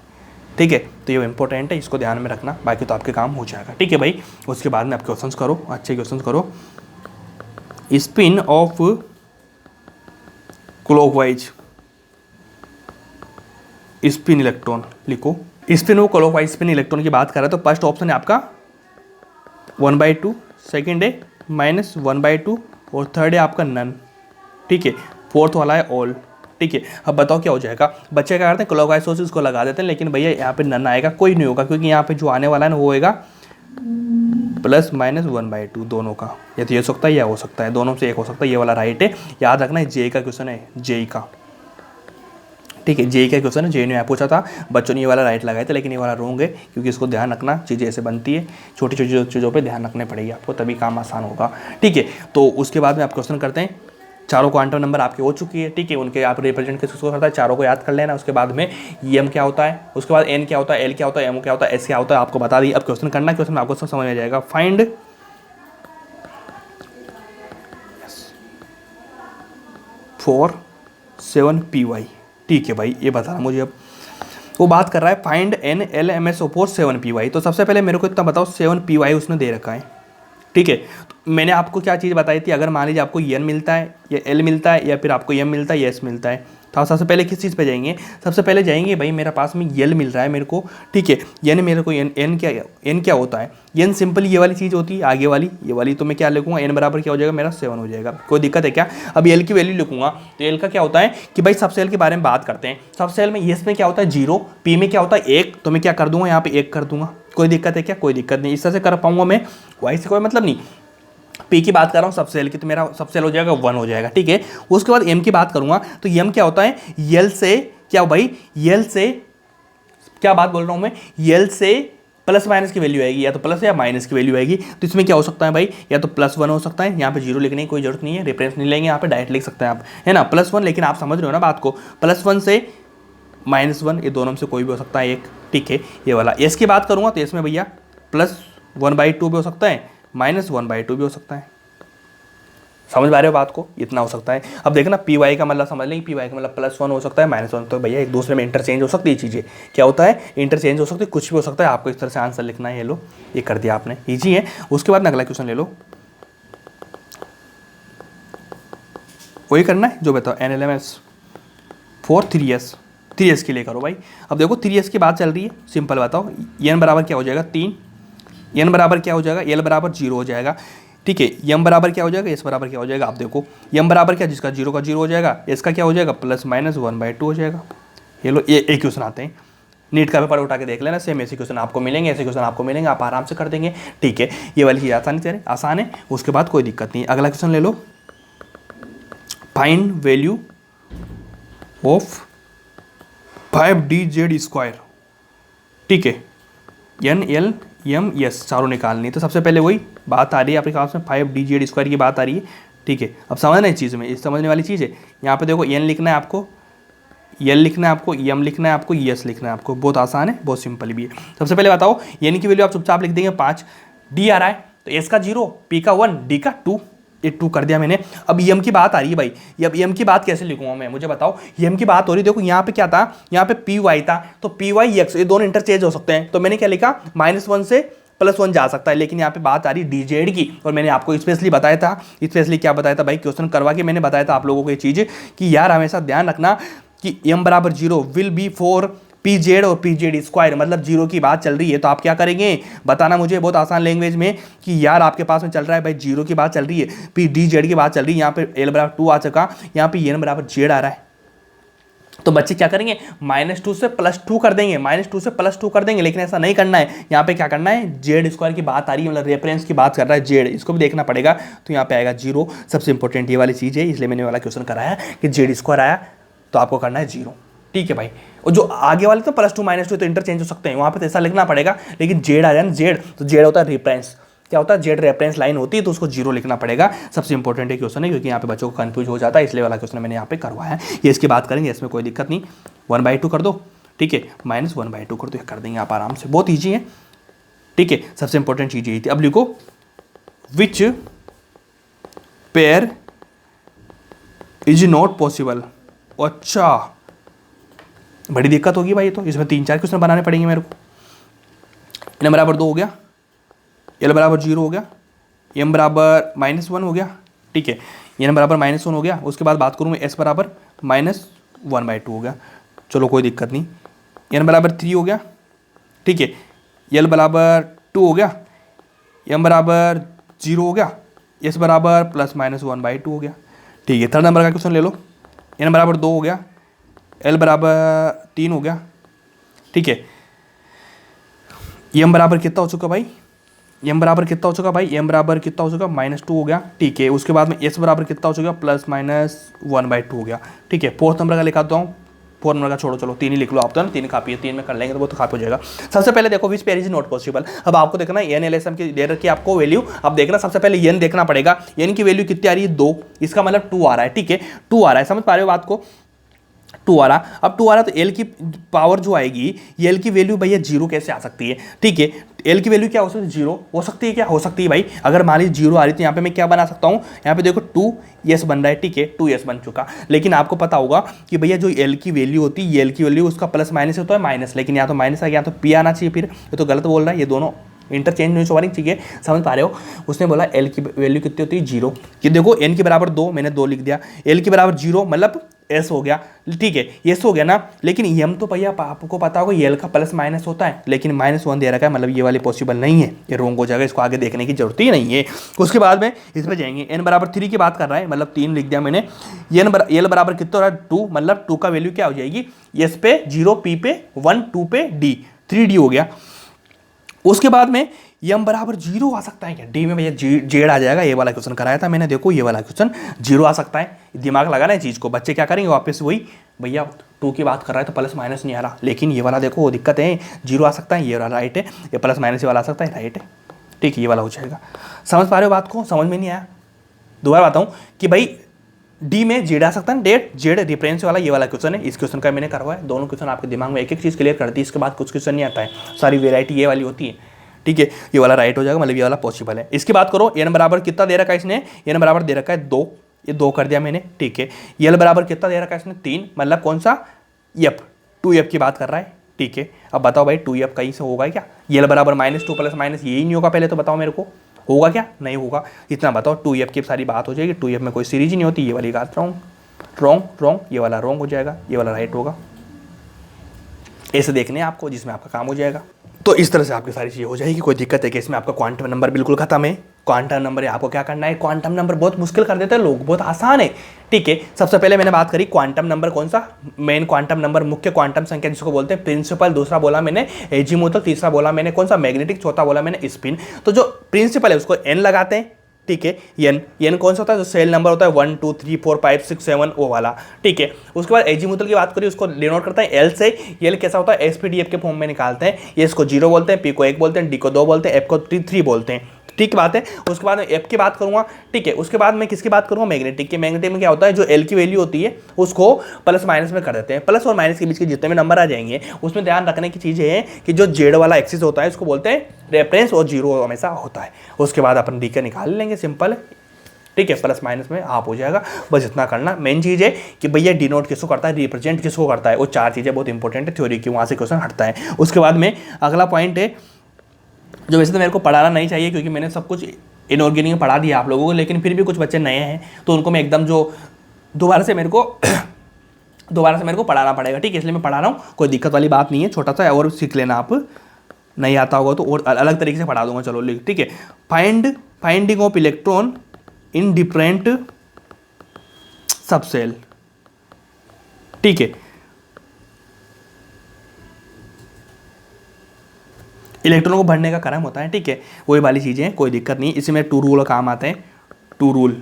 A: ठीक है। तो ये इंपॉर्टेंट है, इसको ध्यान में रखना, बाकी तो आपके काम हो जाएगा, ठीक है भाई। उसके बाद में आप क्वेश्चंस करो, अच्छे क्वेश्चंस करो। Spin of clockwise spin electron लिखो। Spin of clockwise spin electron की बात कर रहे हैं तो फर्स्ट ऑप्शन है आपका 1/2, सेकेंड है -1/2 और थर्ड है आपका नन, ठीक है। फोर्थ वाला है ऑल, ठीक है। अब बताओ क्या हो जाएगा। बच्चे क्या करते हैं, क्लॉकवाइज सोर्सेज को लगा देते हैं, लेकिन भैया यहाँ पे नन आएगा, कोई नहीं होगा, क्योंकि यहाँ पे जो आने वाला है ना वो होएगा +-1/2 दोनों का, या तो ये हो सकता है या हो सकता है, दोनों से एक हो सकता है। ये वाला राइट है, याद रखना है, जेई का क्वेश्चन है, जेई का, ठीक है। जेई का क्वेश्चन है, जेई ने पूछा था, बच्चों ने ये वाला राइट लगाया था, लेकिन ये वाला रॉन्ग है, क्योंकि इसको ध्यान रखना, चीज़ें ऐसे बनती है, छोटी छोटी चीज़ों पे ध्यान रखने पड़ेगी आपको, तभी काम आसान होगा, ठीक है। तो उसके बाद में आप क्वेश्चन करते हैं, चारों क्वांटम नंबर आपकी हो चुकी है, ठीक है। उनके आप रिप्रेजेंट किसको करता है, चारों को याद कर लेना। उसके बाद में एम क्या होता है, उसके बाद एन क्या होता है, एल क्या होता है, एम क्या होता है, एस क्या होता है, आपको बता दी। अब क्वेश्चन करना, क्वेश्चन आपको सब समझ में आ जाएगा। फाइंड 4-7py, ठीक है भाई, ये बताना मुझे। अब वो बात कर रहा है फाइंड NLMS for 7py। तो सबसे पहले मेरे को इतना बताओ 7py उसने दे रखा है, ठीक है। तो मैंने आपको क्या चीज़ बताई थी, अगर मान लीजिए आपको एन मिलता है या एल मिलता है या फिर आपको एम मिलता है या एस मिलता है, तो आप सबसे पहले किस चीज़ पे जाएंगे, सबसे पहले जाएंगे भाई मेरा पास में एल मिल रहा है मेरे को, ठीक है। यानी मेरे को एन क्या होता है, एन सिंपल ये वाली चीज़ होती है, आगे वाली ये वाली, तो मैं क्या लिखूंगा, एन बराबर क्या हो जाएगा मेरा 7 हो जाएगा। कोई दिक्कत है क्या। अब एल की वैल्यू लिखूंगा, तो एल का क्या होता है कि भाई सब सेल के बारे में बात करते हैं। सब सेल में एस में क्या होता है 0, पी में क्या होता है 1, तो मैं क्या कर दूंगा यहाँ पे 1 कर दूंगा। कोई दिक्कत है क्या, कोई दिक्कत नहीं, इस तरह से कर पाऊंगा मैं, वाई से कोई मतलब नहीं। पी की बात कर रहा हूँ सब सेल की, तो मेरा सब सेल हो जाएगा 1 हो जाएगा, ठीक है। उसके बाद एम की बात करूंगा तो एम क्या होता है, यल से क्या भाई, यल से क्या बात बोल रहा हूँ मैं, यल से प्लस माइनस की वैल्यू आएगी, या तो प्लस या माइनस की वैल्यू आएगी। तो इसमें क्या हो सकता है भाई, या तो +1 हो सकता है, यहाँ पे 0 लिखने की कोई जरूरत नहीं है, रेफरेंस नहीं लेंगे, यहाँ पे डायरेक्ट लिख सकते हैं आप, है ना, +1। लेकिन आप समझ रहे हो ना बात को, +1 से -1 ये दोनों में से कोई भी हो सकता है एक, ठीक है। ये वाला एस की बात करूँगा तो इसमें भैया +1/2 भी हो सकता है, -1/2 भी हो सकता है। समझ पा रहे हो बात को, इतना हो सकता है। अब देखना पी वाई का मतलब समझ लें, पी वाई का मतलब +1 हो सकता है, -1, तो भैया एक दूसरे में इंटरचेंज हो सकती है चीज़ें। क्या होता है, इंटरचेंज हो सकती है, कुछ भी हो सकता है। आपको इस तरह से आंसर लिखना है, ये लो, ये कर दिया आपने, ईजी है। उसके बाद अगला क्वेश्चन ले लो, वही करना है जो बताओ, NLMS फॉर 3s के लिए करो भाई। अब देखो 3s की बात चल रही है, सिंपल बताओ, n बराबर क्या हो जाएगा 3, n बराबर क्या हो जाएगा, l बराबर 0 हो जाएगा, ठीक है। m बराबर क्या हो जाएगा, s बराबर क्या हो जाएगा। आप देखो m बराबर क्या, जिसका 0 का 0 हो जाएगा, s का क्या हो जाएगा, +-1/2 हो जाएगा। ये लो, ये एक क्वेश्चन आते हैं, नीट का पेपर उठा के देख लेना, सेम ऐसे क्वेश्चन आपको मिलेंगे, ऐसे क्वेश्चन आपको मिलेंगे, आप आराम से कर देंगे, ठीक है। ये वाली चीज़ आसान है, उसके बाद कोई दिक्कत नहीं है। अगला क्वेश्चन ले लो, फाइंड वैल्यू ऑफ 5dz², ठीक है। n l m s चारों निकालनी है। तो सबसे पहले वही बात आ रही है आपके पास में, 5dz² की बात आ रही है, ठीक है। अब समझना इस चीज़ में, इस समझने वाली चीज़ है। यहाँ पे देखो n लिखना है आपको, l लिखना है आपको, m लिखना है आपको, s लिखना है आपको, बहुत आसान है, बहुत सिंपल भी है। सबसे पहले बताओ n की वैल्यू आप चुपचाप लिख देंगे 5, d आ रहा है तो s का 0, p का 1, d का 2, ये 2 कर दिया मैंने। अब m की बात आ रही है भाई, अब m की बात कैसे लिखूंगा मैं, मुझे बताओ। m की बात हो रही है, देखो यहाँ पे क्या था, यहाँ पे py था, तो py x ये दोनों इंटरचेंज हो सकते हैं। तो मैंने क्या लिखा, -1 से +1 जा सकता है, लेकिन यहाँ पे बात आ रही dz की। और मैंने आपको स्पेशली बताया था, स्पेशली क्या बताया था भाई, क्वेश्चन करवा के मैंने बताया था आप लोगों को ये चीज़ कि यार हमेशा ध्यान रखना कि m बराबर 0 विल बी फॉर pz और pz², मतलब 0 की बात चल रही है। तो आप क्या करेंगे, बताना मुझे बहुत आसान लैंग्वेज में कि यार आपके पास में चल रहा है भाई 0 की बात चल रही है, pdz की बात चल रही है, यहाँ पे l बराबर 2 आ चुका, यहाँ पे n बराबर z आ रहा है। तो बच्चे क्या करेंगे, -2 से +2 कर देंगे, -2 से +2 कर देंगे, लेकिन ऐसा नहीं करना है। यहाँ पे क्या करना है, z² की बात आ रही है, मतलब रेफरेंस की बात कर रहा है z, इसको भी देखना पड़ेगा। तो यहाँ पे आएगा 0, सबसे इंपॉर्टेंट ये वाली चीज़ है, इसलिए मैंने वाला क्वेश्चन कराया कि z² आया तो आपको करना है 0, ठीक है भाई। और जो आगे वाले तो +2 -2 तो इंटरचेंज हो सकते हैं, वहाँ पे तो ऐसा लिखना पड़ेगा, लेकिन z आ जाए ना, z तो z होता है रेफरेंस, क्या होता है, z रेफरेंस लाइन होती है, तो उसको 0 लिखना पड़ेगा। सबसे इंपॉर्टेंट है क्वेश्चन है, क्योंकि यहाँ पे बच्चों को कंफ्यूज हो जाता है, इसलिए वाला क्वेश्चन मैंने यहाँ पे करवाया है। ये इसकी बात करेंगे, इसमें कोई दिक्कत नहीं, 1/2 कर दो, ठीक है, -1/2 कर दो, कर देंगे आप आराम से, बहुत ईजी है, ठीक है। सबसे इंपॉर्टेंट चीज़ यही थी। अब लिखो which pair is not possible. अच्छा, बड़ी दिक्कत होगी भाई, तो इसमें 3-4 क्वेश्चन बनाने पड़ेंगे मेरे को। n बराबर 2 हो गया, l बराबर 0 हो गया, m बराबर -1 हो गया, ठीक है, n बराबर -1 हो गया। उसके बाद बात करूँ मैं, s बराबर -1/2 हो गया, चलो कोई दिक्कत नहीं। n बराबर 3 हो गया, ठीक है, l बराबर 2 हो गया, m बराबर 0 हो गया, s बराबर +-1/2 हो गया, ठीक है। थर्ड नंबर का क्वेश्चन ले लो, n बराबर 2 हो गया, l बराबर 3 हो गया, ठीक है। m बराबर कितना हो चुका भाई, m बराबर कितना हो चुका भाई, m बराबर कितना हो चुका, -2 हो गया, ठीक है। उसके बाद में s बराबर कितना हो चुका, +-1/2 हो गया, ठीक है। फोर्थ नंबर का लिखा देता हूँ, फोर्थ नंबर का छोड़ो, चलो 3 ही लिख लो आप, तो ना 3 काफी है, 3 में कर लेंगे तो वो तो काफी हो जाएगा। सबसे पहले देखो which pair is not possible. अब आपको देखना n LSM की दे रखी है आपको वैल्यू। अब देखना सबसे पहले n देखना पड़ेगा, n की वैल्यू कितनी आ रही है, 2, इसका मतलब 2 आ रहा है, ठीक है, 2 आ रहा है, समझ पा रहे हो बात को, 2 आ रहा। अब 2 आ रहा तो l की पावर जो आएगी, ये l की वैल्यू भैया 0 कैसे आ सकती है, ठीक है। l की वैल्यू क्या हो सकती है, 0 हो सकती है, क्या हो सकती है भाई। अगर मान लीजिए 0 आ रही तो यहाँ पे मैं क्या बना सकता हूँ, यहाँ पे देखो 2s बन रहा है, ठीक है, 2s बन चुका। लेकिन आपको पता होगा कि भैया जो l की वैल्यू होती है, l की वैल्यू उसका +- होता है माइनस, लेकिन यहाँ तो माइनस आ गया, तो p आना चाहिए, फिर ये तो गलत बोल रहा है, ये दोनों इंटरचेंज नहीं होनी चाहिए, समझ पा रहे हो। उसने बोला एल की वैल्यू कितनी होती है, 0, कि देखो n के बराबर 2, मैंने 2 लिख दिया, l के बराबर 0 मतलब s हो गया, ठीक है, s हो गया ना। लेकिन m तो भैया आपको पता होगा l का +- होता है, लेकिन -1 दे रखा है, मतलब ये वाली पॉसिबल नहीं है, ये रॉन्ग हो जाएगा, इसको आगे देखने की जरूरत ही नहीं है। उसके बाद में इसमें जाएंगे, n बराबर 3 की बात कर रहा है, मतलब 3 लिख दिया मैंने। l बराबर कितना हो रहा है, 2, मतलब 2 का वैल्यू क्या हो जाएगी, s पे 0, p पे 1, 2 पे d, 3d हो गया। उसके बाद में यम बराबर 0 आ सकता है क्या? डी में भैया जेड आ जाएगा, ये वाला क्वेश्चन कराया था मैंने, देखो ये वाला क्वेश्चन 0 आ सकता है। दिमाग लगाना है चीज़ को, बच्चे क्या करेंगे वापस वही, भैया 2 की बात कर रहा है तो प्लस माइनस नहीं आ रहा, लेकिन ये वाला देखो दिक्कत है, 0 आ सकता है, ये वाला राइट है, ये प्लस माइनस ये वाला आ सकता है, राइट है, ठीक है, ये वाला हो जाएगा। समझ पा रहे हो बात को? समझ में नहीं आया? दोबारा बताऊँ कि भाई डी में जेड आ सकता है, जेड रिफरेंस वाला ये वाला क्वेश्चन है, इस क्वेश्चन का मैंने करवाया। दोनों क्वेश्चन आपके दिमाग में एक एक चीज़ क्लियर करती है, इसके बाद कुछ क्वेश्चन नहीं आता है, सारी वेराइटी ये वाली होती है, ठीक है। ये वाला राइट हो जाएगा, मतलब ये वाला पॉसिबल है। इसकी बात करो, एन बराबर कितना दे रखा है इसने, एन बराबर दे रखा है 2, ये 2 कर दिया मैंने, ठीक है। एल बराबर कितना दे रखा है इसने 3, मतलब कौन सा एफ, 2f की बात कर रहा है, ठीक है। अब बताओ भाई 2f कहीं से होगा क्या? एल बराबर -2 प्लस माइनस यही नहीं होगा, पहले तो बताओ मेरे को, होगा क्या? नहीं होगा, इतना बताओ। 2f की सारी बात हो जाएगी, 2f में कोई सीरीज ही नहीं होती, ये वाली बात रॉन्ग, ये वाला रॉन्ग हो जाएगा, ये वाला राइट होगा। ऐसे देखने हैं आपको, जिसमें आपका काम हो जाएगा। तो इस तरह से आपकी सारी चीज़ें हो जाएगी। कोई दिक्कत है कि इसमें आपका क्वांटम नंबर बिल्कुल खत्म है। क्वांटम नंबर आपको क्या करना है, क्वांटम नंबर बहुत मुश्किल कर देते हैं लोग, बहुत आसान है, ठीक है। सबसे पहले मैंने बात करी क्वांटम नंबर कौन सा, मेन क्वांटम नंबर, मुख्य क्वांटम संख्या जिसको बोलते हैं प्रिंसिपल, दूसरा बोला मैंने एजीमुथल, तीसरा बोला मैंने कौन सा मैग्नेटिक, चौथा बोला मैंने स्पिन। तो जो प्रिंसिपल है उसको एन लगाते हैं, ठीक है। एन कौन सा होता है, जो सेल नंबर होता है 1 2 3 4 5 6 7 वो वाला, ठीक है। उसके बाद एजीमुथल की बात करिए, उसको डिनोट करता है एल से। एल कैसा होता है, एसपीडीएफ के फॉर्म में निकालते हैं, ये इसको 0 बोलते हैं, पी को 1 बोलते हैं, डी को 2 बोलते हैं, एफ को 3 बोलते हैं, ठीक बात है। उसके बाद में एफ की बात करूंगा, ठीक है। उसके बाद में किसकी बात करूंगा, मैग्नेटिक की। मैग्नेटिक में क्या होता है, जो एल की वैल्यू होती है उसको प्लस माइनस में कर देते हैं, प्लस और माइनस के बीच के जितने भी नंबर आ जाएंगे उसमें ध्यान रखने की चीज़ है कि जो जेड वाला एक्सिस होता है उसको बोलते हैं रेफरेंस, और 0 हमेशा होता है। उसके बाद अपन डी का निकाल लेंगे, सिंपल है, ठीक है। प्लस माइनस में आप हो जाएगा, बस इतना करना। मेन चीज़ है कि भैया डिनोट किसको करता है, रिप्रेजेंट किसको करता है, वो 4 चीज़ें बहुत इंपॉर्टेंट है थ्योरी की, वहाँ से क्वेश्चन हटता है। उसके बाद में अगला पॉइंट है, जो वैसे तो मेरे को पढ़ाना नहीं चाहिए क्योंकि मैंने सब कुछ इनऑर्गेनिक में पढ़ा दिया आप लोगों को, लेकिन फिर भी कुछ बच्चे नए हैं तो उनको मैं एकदम जो दोबारा से मेरे को पढ़ाना पड़ेगा, ठीक है, इसलिए मैं पढ़ा रहा हूँ। कोई दिक्कत वाली बात नहीं है, छोटा सा और सीख लेना, आप नहीं आता होगा तो और अलग तरीके से पढ़ा दूंगा, चलो ठीक है। Finding of electron in different subshell, ठीक है। इलेक्ट्रॉनों को भरने का क्रम होता है, ठीक है, वही वाली चीजें, कोई दिक्कत नहीं। इसमें 2 रूल काम आते हैं, 2 रूल,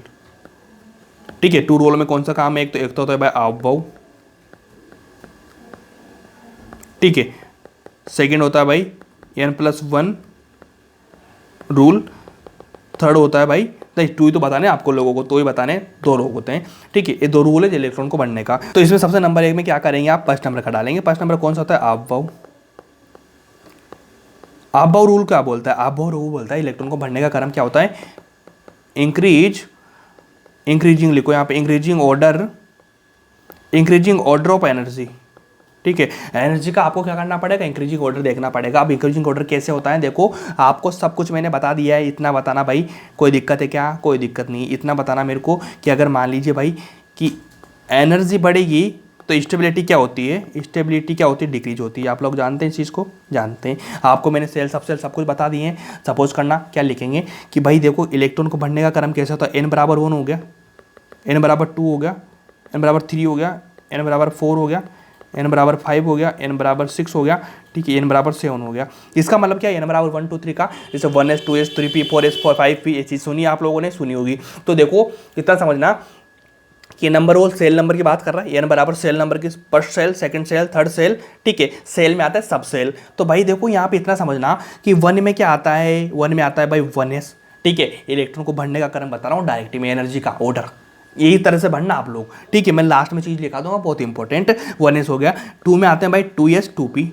A: ठीक है। 2 रूल में कौन सा काम है, एक तो होता है भाई अबव, ठीक है। सेकंड होता है भाई n+1 रूल, थर्ड होता है भाई, नहीं 2 ही तो बताने आपको लोगों को, तो ही बताने 2 लोग होते हैं, ठीक है। ये 2 रूल है इलेक्ट्रॉन को बढ़ने का। तो इसमें सबसे नंबर 1 में क्या करेंगे आप, फर्स्ट नंबर का डालेंगे। फर्स्ट नंबर कौन सा होता है, अबव रूल क्या बोलता है, अबव रूल बोलता है इलेक्ट्रॉन को बढ़ने का क्रम क्या होता है, इंक्रीजिंग लिखो यहाँ पे, इंक्रीजिंग ऑर्डर ऑफ एनर्जी, ठीक है। एनर्जी का आपको क्या करना पड़ेगा, इंक्रीजिंग ऑर्डर देखना पड़ेगा। अब इंक्रीजिंग ऑर्डर कैसे होता है, देखो आपको सब कुछ मैंने बता दिया है, इतना बताना भाई, कोई दिक्कत है क्या, कोई दिक्कत नहीं, इतना बताना मेरे को कि अगर मान लीजिए भाई कि एनर्जी बढ़ेगी तो स्टेबिलिटी क्या होती है, डिक्रीज होती है। आप लोग जानते हैं इस चीज़ को, जानते हैं। आपको मैंने सेल सब कुछ बता दिए हैं। सपोज करना क्या लिखेंगे कि भाई देखो इलेक्ट्रॉन को बढ़ने का क्रम कैसा होता है, n बराबर 1 हो गया, n बराबर 2 हो गया, n बराबर 3 हो गया, n बराबर 4 हो गया, n बराबर 5 हो गया, n बराबर 6 हो गया, ठीक है, n बराबर 7 हो गया। इसका मतलब क्या है, n बराबर 1 2 3 का जैसे 1s 2s 3p 4s 5p, ये चीज़ सुनी आप लोगों ने, सुनी होगी। तो देखो इतना समझना कि नंबर वो सेल नंबर की बात कर रहा है, n बराबर सेल नंबर की, first shell, second shell, third shell, ठीक है। सेल में आता है सब सेल। तो भाई देखो यहाँ पे इतना समझना कि 1 में क्या आता है, 1 में आता है भाई 1s, ठीक है। इलेक्ट्रॉन को बढ़ने का क्रम बता रहा हूँ, डायरेक्ट में एनर्जी का ऑर्डर, यही तरह से बढ़ना आप लोग, ठीक है। मैं लास्ट में चीज़ लिखा दूंगा, बहुत इंपॉर्टेंट। 1s हो गया, 2 में आते हैं भाई 2s 2p,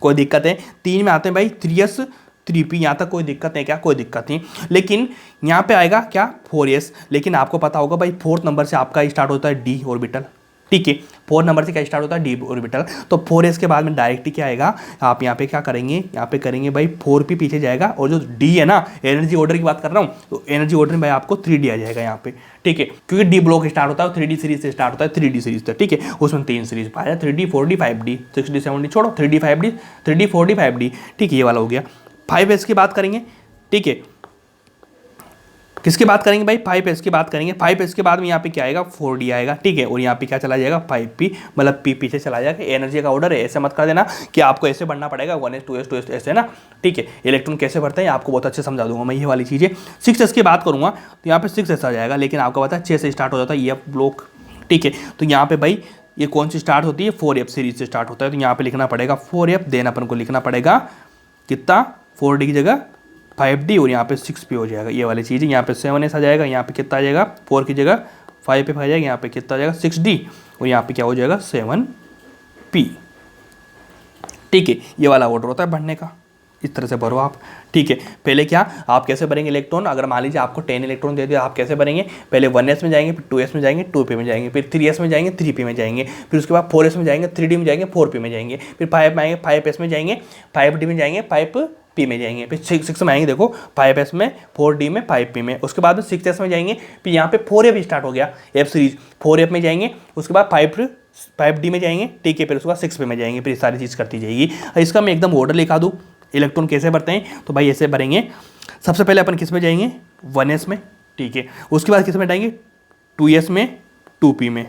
A: कोई दिक्कत है। 3 में आते हैं भाई 3s 3p, यहाँ तक कोई दिक्कत नहीं, क्या कोई दिक्कत नहीं। लेकिन यहाँ पे आएगा क्या 4s, लेकिन आपको पता होगा भाई 4th नंबर से आपका स्टार्ट होता है d ऑर्बिटल, ठीक है। 4 नंबर से क्या स्टार्ट होता है, d ऑर्बिटल। तो 4s के बाद में डायरेक्ट क्या आएगा, आप यहाँ पे क्या करेंगे, यहाँ पे करेंगे भाई 4p पीछे जाएगा, और जो d है ना, एनर्जी ऑर्डर की बात कर रहा हूँ, तो एनर्जी ऑर्डर में भाई आपको 3d आ जाएगा यहाँ पे, ठीक है। क्योंकि d ब्लॉक स्टार्ट होता है 3d सीरीज से स्टार्ट होता है, 3d सीरीज से, ठीक है। उसमें 3 सीरीज पाया, 3d 4d 5d 6d 7d, छोड़ो 3d 5d 3d 4d 5d, ठीक है, ये वाला हो गया। 5s की बात करेंगे, ठीक है। किसकी बात करेंगे भाई, 5s की बात करेंगे। 5s के बाद में यहाँ पे क्या आएगा, 4d आएगा, ठीक है। और यहाँ पे क्या चला जाएगा, 5p, मतलब p पीछे चला जाएगा। एनर्जी का ऑर्डर है, ऐसे मत कर देना कि आपको ऐसे बढ़ना पड़ेगा 1s 2s 2s ऐसे ना, ठीक है। इलेक्ट्रॉन कैसे बढ़ते हैं आपको बहुत अच्छे समझा दूंगा मैं ये वाली चीज़ें। 6s की बात करूँगा तो यहाँ पे 6s आ जाएगा, लेकिन आपको पता है 6 से स्टार्ट हो जाता है ये ब्लॉक, ठीक है। तो यहाँ पे भाई ये कौन सी स्टार्ट होती है, 4f सीरीज से स्टार्ट होता है। तो यहाँ पे लिखना पड़ेगा 4f, देन अपन को लिखना पड़ेगा कितना, 4d की जगह 5d, और यहाँ पे 6p हो जाएगा ये वाली चीज़। यहाँ पे 7s आ जाएगा, यहाँ पे कितना आ जाएगा, 4 की जगह 5p आ जाएगा, यहाँ पे कितना आ जाएगा 6d, और यहाँ पे क्या हो जाएगा 7p, ठीक है। ये वाला ऑर्डर होता है बढ़ने का, इस तरह से भरो आप, ठीक है। पहले क्या आप कैसे भरेंगे इलेक्ट्रॉन, अगर मान लीजिए आपको 10 इलेक्ट्रॉन दे दिया, आप कैसे भरेंगे, पहले 1s में जाएंगे, फिर 2s में जाएंगे, 2p में जाएंगे, फिर 3s में जाएंगे, 3p में जाएंगे, फिर उसके बाद 4s में जाएंगे, 3d में जाएंगे, 4p में जाएंगे, फिर 5 में आएंगे, 5s में जाएंगे, 5d में जाएंगे, 5p में जाएंगे, फिर 6 में आएंगे, देखो 5s में, 4d में, 5p में, उसके बाद में 6s में जाएंगे, फिर यहाँ पे 4f स्टार्ट हो गया, एफ सीरीज 4f में जाएंगे, उसके बाद 5d में जाएंगे, ठीक है। फिर उसके बाद 6p में जाएंगे, फिर सारी चीज़ करती जाएगी। इसका मैं एकदम ऑर्डर लिखा दूँ, इलेक्ट्रॉन कैसे भरते हैं, तो भाई ऐसे भरेंगे। सबसे पहले अपन किस में जाएंगे, 1s में, ठीक है। उसके बाद किस में जाएंगे, 2s में, 2p में,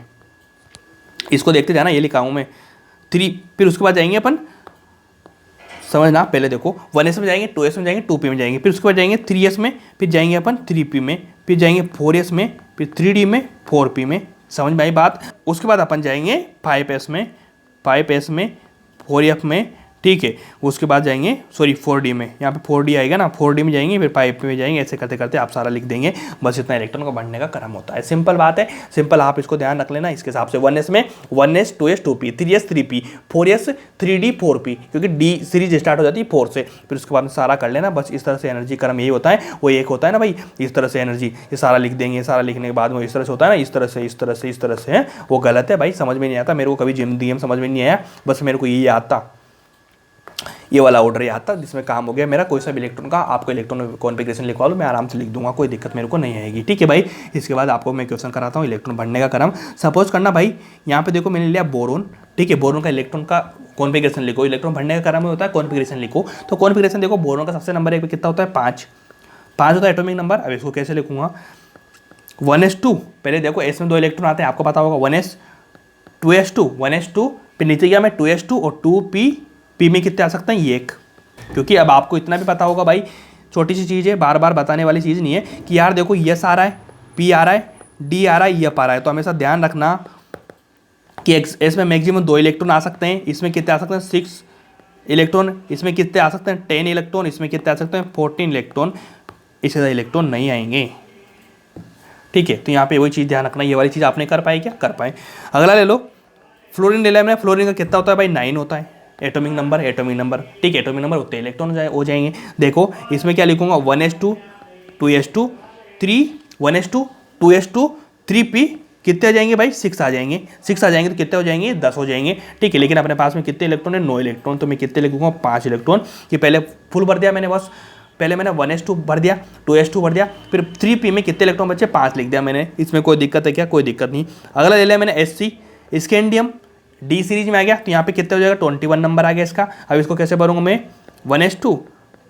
A: इसको देखते जाना, ये लिखा हूँ मैं 3। फिर उसके बाद जाएंगे अपन, समझना पहले देखो, 1s में जाएंगे, 2s में जाएंगे, 2p में जाएंगे, फिर उसके बाद जाएंगे 3s में, फिर जाएंगे अपन 3p में, फिर जाएंगे 4s में, फिर 3d में, 4p में, समझ में आई बात। उसके बाद अपन जाएंगे 5s में, 4f में, ठीक है। उसके बाद जाएंगे 4d में, यहाँ पे 4d आएगा ना, 4d में जाएंगे, फिर 5p में जाएंगे, ऐसे करते करते आप सारा लिख देंगे। बस इतना इलेक्ट्रॉन को बढ़ने का क्रम होता है, सिंपल बात है, सिंपल, आप इसको ध्यान रख लेना। इसके हिसाब से 1s में 1s 2s 2p, 3s 3p, 4s 3d 4p, क्योंकि d सीरीज स्टार्ट हो जाती है 4 से, फिर उसके बाद सारा कर लेना। बस इस तरह से एनर्जी क्रम यही होता है। वो एक होता है ना भाई, इस तरह से एनर्जी, ये सारा लिख देंगे, सारा लिखने के बाद में इस तरह से होता है ना, इस तरह से, इस तरह से, इस तरह से है, वो गलत है भाई, समझ में नहीं आता मेरे को, कभी जिम समझ में नहीं आया, बस मेरे को यही आता, ये वाला ऑर्डर याद था, जिसमें काम हो गया मेरा। कोई सा भी इलेक्ट्रॉन का आपको इलेक्ट्रॉन कॉन्फ़िगरेशन लिखवा लो, मैं आराम से लिख दूंगा, कोई दिक्कत मेरे को नहीं आएगी, ठीक है भाई। इसके बाद आपको मैं क्वेश्चन कराता हूँ इलेक्ट्रॉन बढ़ने का क्रम। सपोज करना भाई, यहाँ पे देखो मैंने लिया बोरोन, ठीक है। बोरोन का इलेक्ट्रॉन का कॉन्फ़िगरेशन लिखो, इलेक्ट्रॉन बढ़ने का क्रम में होता है कॉन्फ़िगरेशन लिखो। तो कॉन्फ़िगरेशन देखो, बोरोन का सबसे नंबर 1 पे कितना होता है, 5 होता है एटॉमिक नंबर। अब इसको कैसे लिखूंगा, 1s2, पहले देखो एस में 2 इलेक्ट्रॉन आते हैं, आपको पता होगा, 1s 2s2, 1s2, फिर नीचे गया मैं 2s2 और 2p, p में कितने आ सकते हैं, ये एक। क्योंकि अब आपको इतना भी पता होगा भाई, छोटी सी चीज़ है, बार बार बताने वाली चीज़ नहीं है, कि यार देखो यस आ रहा है, p आ रहा है, d आ रहा है, यप आ रहा है, तो हमेशा ध्यान रखना कि इसमें मैक्सिमम 2 इलेक्ट्रॉन आ सकते हैं, इसमें कितने आ सकते हैं 6 इलेक्ट्रॉन, इसमें कितने आ सकते हैं 10 इलेक्ट्रॉन, इसमें कितने आ सकते हैं 14 इलेक्ट्रॉन, इससे ज़्यादा इलेक्ट्रॉन नहीं आएंगे, ठीक है। तो यहाँ पे वही चीज़ ध्यान रखना, ये वाली चीज़ आपने कर पाई क्या, कर पाए। अगला ले लो, फ्लोरीन ले लिया मैंने, फ्लोरीन का कितना होता है भाई, 9 होता है एटॉमिक नंबर, ठीक है। एटॉमिक नंबर उतने इलेक्ट्रॉन हो जाएंगे। देखो इसमें क्या लिखूंगा, 1s2 2s2 3, 1s2 2s2 3p, कितने आ जाएंगे भाई, 6 आ जाएंगे। 6 आ जाएंगे तो कितने हो जाएंगे, 10 हो जाएंगे, ठीक है। लेकिन अपने पास में कितने इलेक्ट्रॉन है, 9 इलेक्ट्रॉन, तो मैं कितने लिखूंगा, 5 इलेक्ट्रॉन। कि पहले फुल भर दिया मैंने, बस पहले मैंने 1s2 भर दिया, 2s2 भर दिया, फिर 3p में कितने इलेक्ट्रॉन बचे, 5 लिख दिया मैंने। इसमें कोई दिक्कत है क्या, कोई दिक्कत नहीं। अगला ले लिया मैंने sc, स्कैंडियम, डी सीरीज में आ गया, तो यहाँ पे कितने हो जाएगा, 21 नंबर आ गया इसका। अब इसको कैसे भरूंगा मैं, 1s2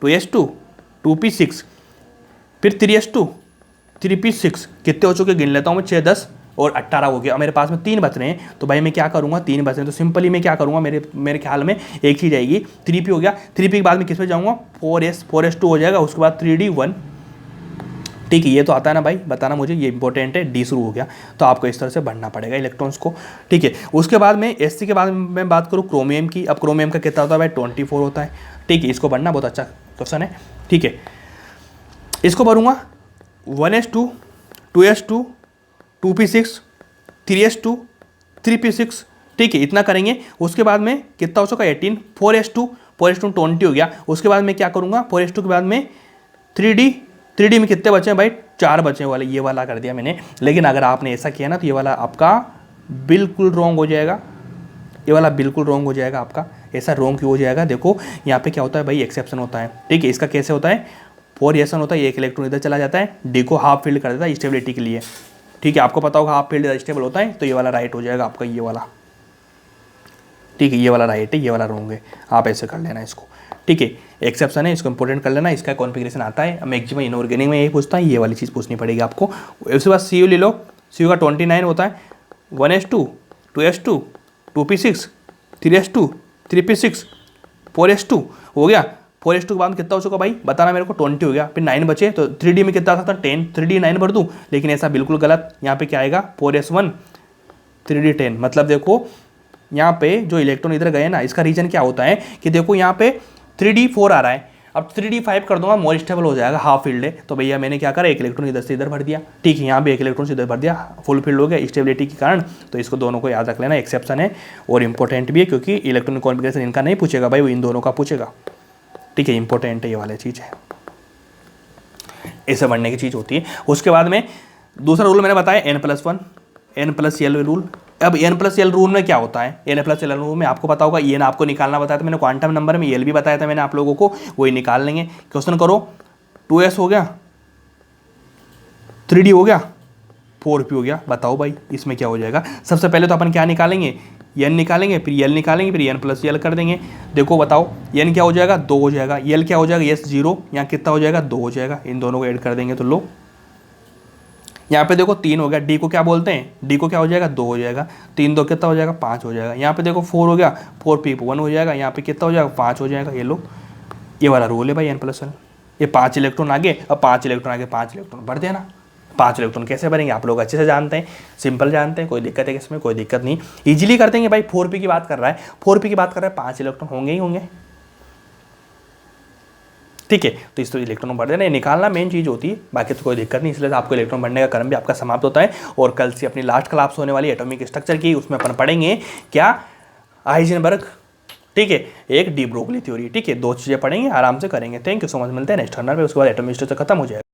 A: 2s2 2p6, फिर 3s2 3p6, कितने हो चुके गिन लेता हूँ मैं, 6 10 और 18 हो गया। मेरे पास में 3 बच रहे हैं, तो भाई मैं क्या करूँगा, 3 बच रहे हैं तो सिंपली मैं क्या करूँगा, मेरे ख्याल में एक चीज़ आएगी, 3p हो गया, 3p के बाद में किस में जाऊँगा, 4s2 हो जाएगा, उसके बाद 3d 1, ठीक है। ये तो आता है ना भाई, बताना मुझे, ये इंपॉर्टेंट है, डी शुरू हो गया, तो आपको इस तरह से बढ़ना पड़ेगा इलेक्ट्रॉन्स को, ठीक है। उसके बाद में एससी के बाद मैं बात करूँ क्रोमियम की। अब क्रोमियम का कितना होता है भाई, 24 होता है, ठीक है। इसको बढ़ना बहुत अच्छा क्वेश्चन है, ठीक है। इसको भरूँगा 1s2 2s2 2p6 3s2 3p6, ठीक है, इतना करेंगे। उसके बाद में कितना हो चुका, 18, 4s2 20 हो गया। उसके बाद मैं क्या करूँगा, 4s2 के बाद में 3d में कितने बचे हैं भाई, 4 बचे वाले, ये वाला कर दिया मैंने। लेकिन अगर आपने ऐसा किया ना, तो ये वाला आपका बिल्कुल रॉन्ग हो जाएगा, ये वाला बिल्कुल रॉन्ग हो जाएगा आपका। ऐसा रॉन्ग क्यों हो जाएगा, देखो यहाँ पे क्या होता है भाई, एक्सेप्शन होता है, ठीक है। इसका कैसे होता है, 4 एसन होता है, एक इलेक्ट्रॉन इधर चला जाता है, डी को हाफ फील्ड कर देता है स्टेबिलिटी के लिए, ठीक है। आपको पता होगा हाफ फील्ड स्टेबल होता है, तो ये वाला राइट हो जाएगा आपका, ये वाला ठीक है, ये वाला राइट है, ये वाला रॉन्ग है, आप ऐसे कर लेना इसको। ठीक है, एक्सेप्शन है, इसको इंपोर्टेंट कर लेना, इसका कॉन्फ़िगरेशन आता है। मैक्सिमम इनऑर्गेनिक में यही पूछता है, ये वाली चीज़ पूछनी पड़ेगी आपको। उसके बाद सी यू ले लो, सी यू का 29 होता है, 1s2, 2s2, 2p6, 3s2, 3p6, 4s2 हो गया। 4s2 के बाद कितना हो चुका भाई बताना मेरे को, 20 हो गया। फिर 9 बचे, तो 3D में कितना था 10, 3D 9 भर दूँ, लेकिन ऐसा बिल्कुल गलत। यहाँ पे क्या आएगा 4s1, 3D 10। मतलब देखो यहाँ पे जो इलेक्ट्रॉन इधर गए ना, इसका रीजन क्या होता है कि देखो यहाँ पे 3D 4 आ रहा है, अब 3D 5 कर दूंगा, मोर स्टेबल हो जाएगा, हाफ फील्ड है। तो भैया मैंने क्या करा, एक इलेक्ट्रॉन इधर से इधर भर दिया। ठीक है, यहाँ भी एक इलेक्ट्रॉन से इधर भर दिया, फुल फील्ड हो गया स्टेबिलिटी के कारण। तो इसको दोनों को याद रख लेना, एक्सेप्शन है और इंपॉर्टेंट भी है, क्योंकि इलेक्ट्रॉनिक कॉन्फ़िगरेशन इनका नहीं पूछेगा भाई, वो इन दोनों का पूछेगा। ठीक है, इंपॉर्टेंट है ये वाली चीज़ है, ऐसे बढ़ने की चीज़ होती है। उसके बाद में दूसरा रूल मैंने बताया n+1, n+l रूल। अब n+l रूल में क्या होता है, n+l रूल में आपको पता होगा, n आपको निकालना बताया था मैंने क्वांटम नंबर में, l भी बताया था मैंने आप लोगों को, वही निकाल लेंगे। क्वेश्चन करो, 2s हो गया, 3d हो गया, 4p हो गया, बताओ भाई इसमें क्या हो जाएगा। सबसे पहले तो अपन क्या निकालेंगे, n निकालेंगे, फिर l निकालेंगे, फिर n+l कर देंगे। देखो बताओ n क्या हो जाएगा 2 हो जाएगा, l क्या हो जाएगा yes 0, यहाँ कितना हो जाएगा 2 हो जाएगा, इन दोनों को ऐड कर देंगे तो लो यहाँ पे देखो 3 हो गया, डी को क्या बोलते हैं, डी को क्या हो जाएगा 2 हो जाएगा, 3 2 कितना हो जाएगा 5 हो जाएगा। यहाँ पे देखो 4 हो गया, 4p1 हो जाएगा, यहाँ पे कितना हो जाएगा 5 हो जाएगा। ये लो, ये वाला रूल है भाई n+1। ये 5 इलेक्ट्रॉन आगे, अब 5 इलेक्ट्रॉन आगे 5 इलेक्ट्रॉन भर देना। 5 इलेक्ट्रॉन कैसे भरेंगे आप लोग अच्छे से जानते हैं, सिंपल जानते हैं, कोई दिक्कत है इसमें, कोई दिक्कत नहीं, ईजिली कर देंगे भाई। 4p की बात कर रहा है, 4p की बात कर रहा है, 5 इलेक्ट्रॉन होंगे ही होंगे। ठीक है, तो इस तो इलेक्ट्रॉन भर देना, ये निकालना मेन चीज़ होती है, बाकी तो कोई दिक्कत नहीं। इसलिए आपको इलेक्ट्रॉन भरने का क्रम भी आपका समाप्त होता है। और कल से अपनी लास्ट क्लास होने वाली एटॉमिक स्ट्रक्चर की, उसमें अपन पढ़ेंगे क्या, हाइजेनबर्ग, ठीक है, एक डी ब्रोगली थ्योरी। ठीक है, 2 चीज़ें पढ़ेंगे, आराम से करेंगे। थैंक यू सो मच, मिलते हैं नेक्स्ट टर्नर पे, उसके बाद एटॉमिक स्ट्रक्चर खत्म हो जाएगा।